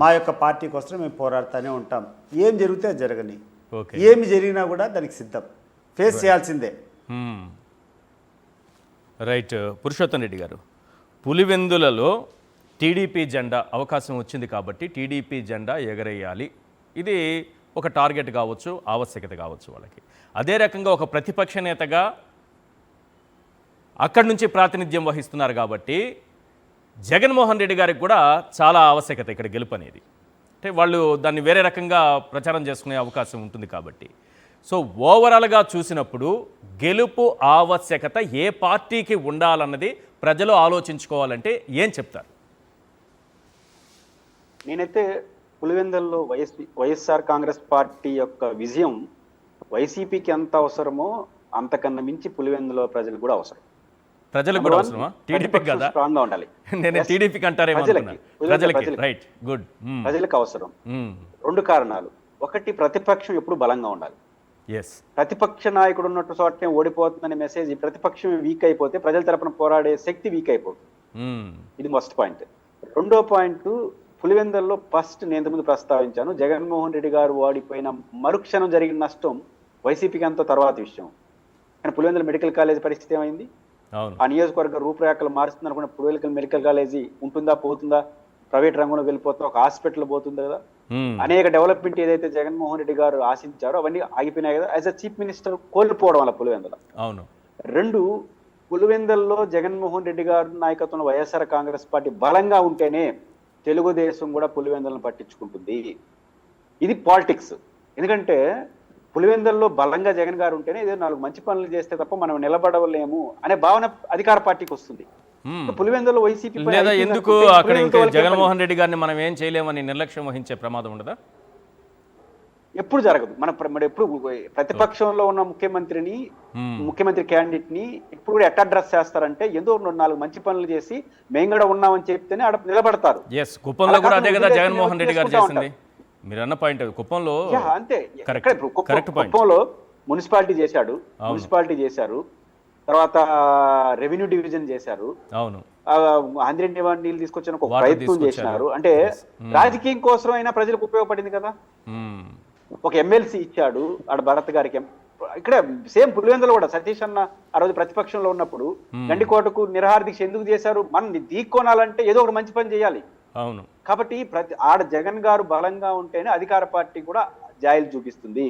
మా యొక్క పార్టీ కోసం మేము పోరాడుతూనే ఉంటాం. ఏం జరిగితే అది జరగని, ఏమి జరిగినా కూడా దానికి సిద్ధం, ఫేస్ చేయాల్సిందే. రైట్. పురుషోత్తం రెడ్డి గారు, పులివెందులలో టీడీపీ జెండా అవకాశం వచ్చింది కాబట్టి టీడీపీ జెండా ఎగరేయాలి, ఇది ఒక టార్గెట్ కావచ్చు, ఆవశ్యకత కావచ్చు వాళ్ళకి. అదే రకంగా ఒక ప్రతిపక్ష నేతగా అక్కడి నుంచి ప్రాతినిధ్యం వహిస్తున్నారు కాబట్టి జగన్మోహన్ రెడ్డి గారికి కూడా చాలా ఆవశ్యకత ఇక్కడ గెలుపు అనేది. అంటే వాళ్ళు దాన్ని వేరే రకంగా ప్రచారం చేసుకునే అవకాశం ఉంటుంది కాబట్టి. సో ఓవరాల్గా చూసినప్పుడు గెలుపు ఆవశ్యకత ఏ పార్టీకి ఉండాలన్నది ప్రజలు ఆలోచించుకోవాలంటే ఏం చెప్తారు? నేనైతే పులివెందుల్లో వైఎస్ఆర్ కాంగ్రెస్ పార్టీ యొక్క విజయం వైసీపీకి ఎంత అవసరమో అంతకన్నా మించి పులివెందులో ప్రజలకు కూడా అవసరం. ప్రజలకు కూడా అవసరమా? టీడీపీ కదా, స్ట్రాంగ్ గా ఉండాలి. నేను టీడీపీకి అంటారేమో, ప్రజలకి. Right, good. ప్రజలకు అవసరం. 2 కారణాలు. ఒకటి, ప్రతిపక్షం ఎప్పుడు బలంగా ఉండాలి. ప్రతిపక్ష నాయకుడు ఉన్నట్టు చోటనే ఓడిపోతుందనే మెసేజ్, ప్రతిపక్షం వీక్ అయిపోతే ప్రజల తరపున పోరాడే శక్తి వీక్ అయిపోతుంది. ఇది ఫస్ట్ పాయింట్. 2వ పాయింట్, పులివెందుల్లో ఫస్ట్ నేను ఇంతకుముందు ప్రస్తావించాను, జగన్మోహన్ రెడ్డి గారు ఓడిపోయిన మరుక్షణం జరిగిన నష్టం వైసీపీకి అంత తర్వాత విషయం. కానీ పులివెందుల మెడికల్ కాలేజ్ పరిస్థితి ఏమైంది? ఆ నియోజకవర్గ రూపురేఖలు మారుస్తుంది అనుకున్న పులివెందుల మెడికల్ కాలేజీ ఉంటుందా, పోతుందా? ప్రైవేట్ రంగంలో వెళ్ళిపోతా, ఒక హాస్పిటల్ పోతుంది కదా. అనేక డెవలప్మెంట్ ఏదైతే జగన్మోహన్ రెడ్డి గారు ఆశించారో అవన్నీ ఆగిపోయినాయి కదా. యాజ్ అ చీఫ్ మినిస్టర్ కోల్పోవడం వల్ల పులివెందుల. 2, పులివెందుల్లో జగన్మోహన్ రెడ్డి గారి నాయకత్వంలో వైఎస్ఆర్ కాంగ్రెస్ పార్టీ బలంగా ఉంటేనే తెలుగుదేశం కూడా పులివెందులను పట్టించుకుంటుంది. ఇది పాలిటిక్స్. ఎందుకంటే పులివెందుల్లో బలంగా జగన్ గారు ఉంటేనే ఏదో 4 మంచి పనులు చేస్తే తప్ప మనం నిలబడలేము అనే భావన అధికార పార్టీకి వస్తుంది. పులివెందుల్లో వైసీపీ లేదా ఎందుకు అక్కడ ఇంకా జగన్మోహన్ రెడ్డి గారిని మనం ఏం చేయలేమని నిర్లక్ష్యం వహించే ప్రమాదం ఉండదా? ఎప్పుడు జరగదు. మన ఎప్పుడు ప్రతిపక్షంలో ఉన్న ముఖ్యమంత్రి క్యాండిడేట్ ని ఇప్పుడు కూడా ఎట్లా అడ్రస్ చేస్తారంటే ఏదో 4 మంచి పనులు చేసి మేము కూడా ఉన్నామని చెప్తేనే ఆడ నిలబడతారు. ఎస్, కుప్పంలో కూడా అదే కదా జగన్మోహన్ రెడ్డి గారు చేసింది. మీరు అన్న పాయింట్ కుప్పంలో అంతే. కుప్పంలో మున్సిపాలిటీ చేశారు, తర్వాత రెవెన్యూ డివిజన్ చేశారు, అవును, ఆంధ్ర నీళ్ళు తీసుకొచ్చిన ఒక ప్రయత్నం చేసినారు. అంటే రాజకీయం కోసం అయినా ప్రజలకు ఉపయోగపడింది కదా. ఒక ఎమ్మెల్సీ ఇచ్చాడు ఆడ భరత్ గారికి. ఇక్కడ సేమ్ పులివెందులో కూడా సతీష్ అన్న ఆ రోజు ప్రతిపక్షంలో ఉన్నప్పుడు గండికోటకు నిరాహార దీక్ష ఎందుకు చేశారు? మనం దీక్కోనాలంటే ఏదో ఒక మంచి పని చేయాలి. అవును. కాబట్టి ఆడ జగన్ గారు బలంగా ఉంటేనే అధికార పార్టీ కూడా జాయిలు చూపిస్తుంది.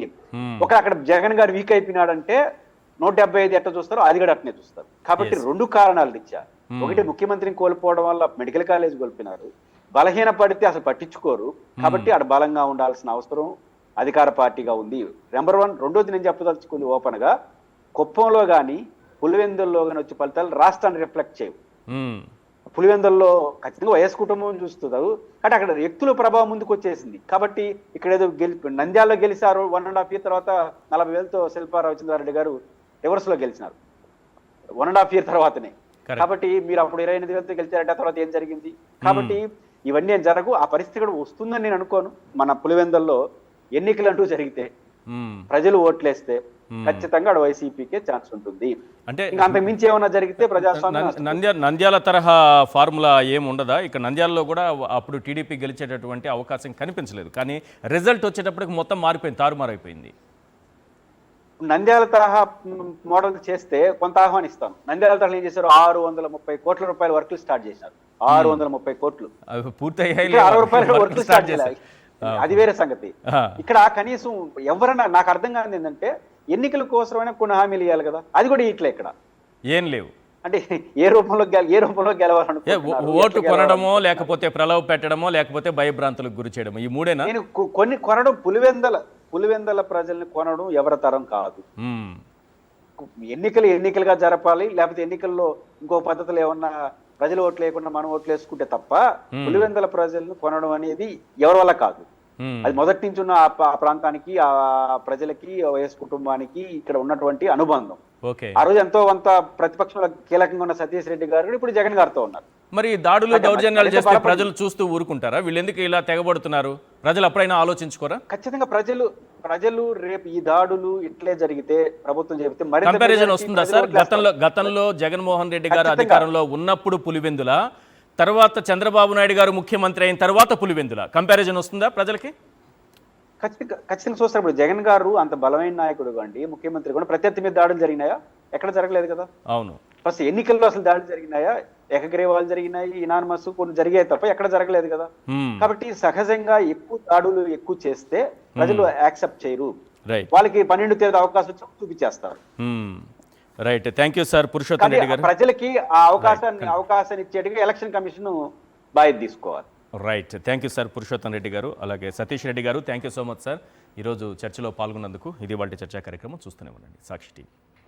ఒక అక్కడ జగన్ గారు వీక్ అయిపోయినాడంటే 175 ఎట్లా చూస్తారో అది కూడా అట్నే చూస్తారు. కాబట్టి 2 కారణాలు ఇచ్చా. ఒకటి, ముఖ్యమంత్రిని కోల్పోవడం వల్ల మెడికల్ కాలేజ్ కోల్పోయినారు. బలహీన పడితే అసలు పట్టించుకోరు. కాబట్టి ఆడ బలంగా ఉండాల్సిన అవసరం అధికార పార్టీగా ఉంది. నెంబర్ 1. రెండోది నేను చెప్పదలుచుకుంది ఓపెన్ గా, కుప్పంలో కానీ పులివెందుల్లో కానీ వచ్చే ఫలితాలు రాష్ట్రాన్ని రిఫ్లెక్ట్ చేయవు. పులివెందుల్లో ఖచ్చితంగా వైఎస్ కుటుంబం చూస్తున్నారు. కానీ అక్కడ వ్యక్తుల ప్రభావం ముందుకు వచ్చేసింది. కాబట్టి ఇక్కడ ఏదో నంద్యాలలో గెలిచారు 1.5 year తర్వాత 40,000తో శిల్పారావు గారు రివర్స్ లో గెలిచినారు 1.5 year తర్వాతనే. కాబట్టి మీరు అప్పుడు 28,000తో గెలిచారంటే తర్వాత ఏం జరిగింది? కాబట్టి ఇవన్నీ ఏం జరగవు. ఆ పరిస్థితి కూడా వస్తుందని నేను అనుకోను. మన పులివెందుల్లో ఎన్నికలు అంటూ జరిగితే ప్రజలు ఓట్లేస్తే ఖచ్చితంగా వైసీపీకే ఛాన్స్ ఉంటుంది. అంటే అంతకు మించి ఏమైనా జరిగితే ప్రజాస్వామ్యం నంద్యాల తరహా ఫార్ములా ఏమి ఉండదా? ఇక్కడ నంద్యాలలో కూడా అప్పుడు టీడీపీ గెలిచేటటువంటి అవకాశం కనిపించలేదు. కానీ రిజల్ట్ వచ్చేటప్పటికి మొత్తం మారిపోయింది, తారుమారైపోయింది. నంద్యాల తరహా మోడల్ చేస్తే కొంత ఆహ్వానిస్తాను. నంద్యాల తరహా ఏం చేశారు? 630 కోట్ల రూపాయల వర్కులు స్టార్ట్ చేశారు. 630 కోట్లు పూర్తయ్యాయి. 60 రూపాయల వర్కులు స్టార్ట్ చేయాలి, అది వేరే సంగతి. ఇక్కడ కనీసం ఎవరన్నా, నాకు అర్థం కానిది ఏంటంటే ఎన్నికల కోసమైనా కొన్ని హామీలు ఇవ్వాలి కదా, అది కూడా ఇట్లా ఇక్కడ ఏం లేవు. అంటే ఏ రూపంలో గెలవాలనుకుంటున్నారు? ఓటు కొనడమో, లేకపోతే ప్రలోభ పెట్టడమో, లేకపోతే భయభ్రాంతులకు గురి చేయడమో, ఈ మూడేనా? నేను కొన్ని కొనడం, పులివెందుల ప్రజల్ని కొనడం ఎవరి తరం కాదు. ఎన్నికలుగా జరపాలి, లేకపోతే ఎన్నికల్లో ఇంకో పద్ధతులు ఏమన్నా ప్రజలు ఓట్లు లేకుండా మనం ఓట్లు వేసుకుంటే తప్ప పులివెందుల ప్రజలను కొనడం అనేది ఎవరి వల్ల కాదు. అది మొదటి నుంచి ఉన్న ఆ ప్రాంతానికి, ఆ ప్రజలకి, వైఎస్ కుటుంబానికి ఇక్కడ ఉన్నటువంటి అనుబంధం. ఆ రోజు ఎంతో కొంత ప్రతిపక్షంలో కీలకంగా ఉన్న సతీష్ రెడ్డి గారు ఇప్పుడు జగన్ గారితో ఉన్నారు. మరి దాడులు దౌర్జన్యాలు చేస్తే ప్రజలు చూస్తూ ఊరుకుంటారా? వీళ్ళు ఎందుకు ఇలా తెగబడుతున్నారు? ప్రజలు అప్పుడైనా ఆలోచించుకోరా? ఖచ్చితంగా ప్రజలు రేపు ఈ దాడులు ఇట్లే జరిగితే, ప్రభుత్వం చెబితే మరి కంపారిజన్ వస్తుందా సార్? గతంలో జగన్మోహన్ రెడ్డి గారు అధికారంలో ఉన్నప్పుడు పులివెందుల, తర్వాత చంద్రబాబు నాయుడు గారు ముఖ్యమంత్రి అయిన తర్వాత పులివెందుల, కంపారిజన్ వస్తుందా ప్రజలకి? ఖచ్చితంగా చూస్తారు. ఇప్పుడు జగన్ గారు అంత బలమైన నాయకుడు కండి, ముఖ్యమంత్రి కూడా ప్రత్యర్థి మీద దాడులు జరిగినాయా? ఎక్కడ జరగలేదు కదా. అవును. ఫస్ట్ ఎన్నికల్లో అసలు దాడులు జరిగినాయా? ఏకగ్రీవాలు జరిగినాయి, ఇనానమస్ కొన్ని జరిగాయి తప్ప ఎక్కడ జరగలేదు కదా. కాబట్టి సహజంగా దాడులు ఎక్కువ చేస్తే ప్రజలు యాక్సెప్ట్ చేయరు. వాళ్ళకి 12 తేదీ అవకాశం వచ్చి చూపించేస్తారు. Right, thank you sir Purushottam Reddy garu. ప్రజలకి ఆ అవకాశాన్ని ఇచ్చేట్టుగా ఎలక్షన్ కమిషన్ బాధ్యత తీసుకోవాలి. Right, thank you sir Purushottam Reddy garu. అలాగే Satish Reddy garu, thank you so much sir ఈరోజు చర్చలో పాల్గొన్నందుకు. ఇది వాళ్ళ చర్చా కార్యక్రమం. చూస్తూనే ఉండండి సాక్షి టీవీ.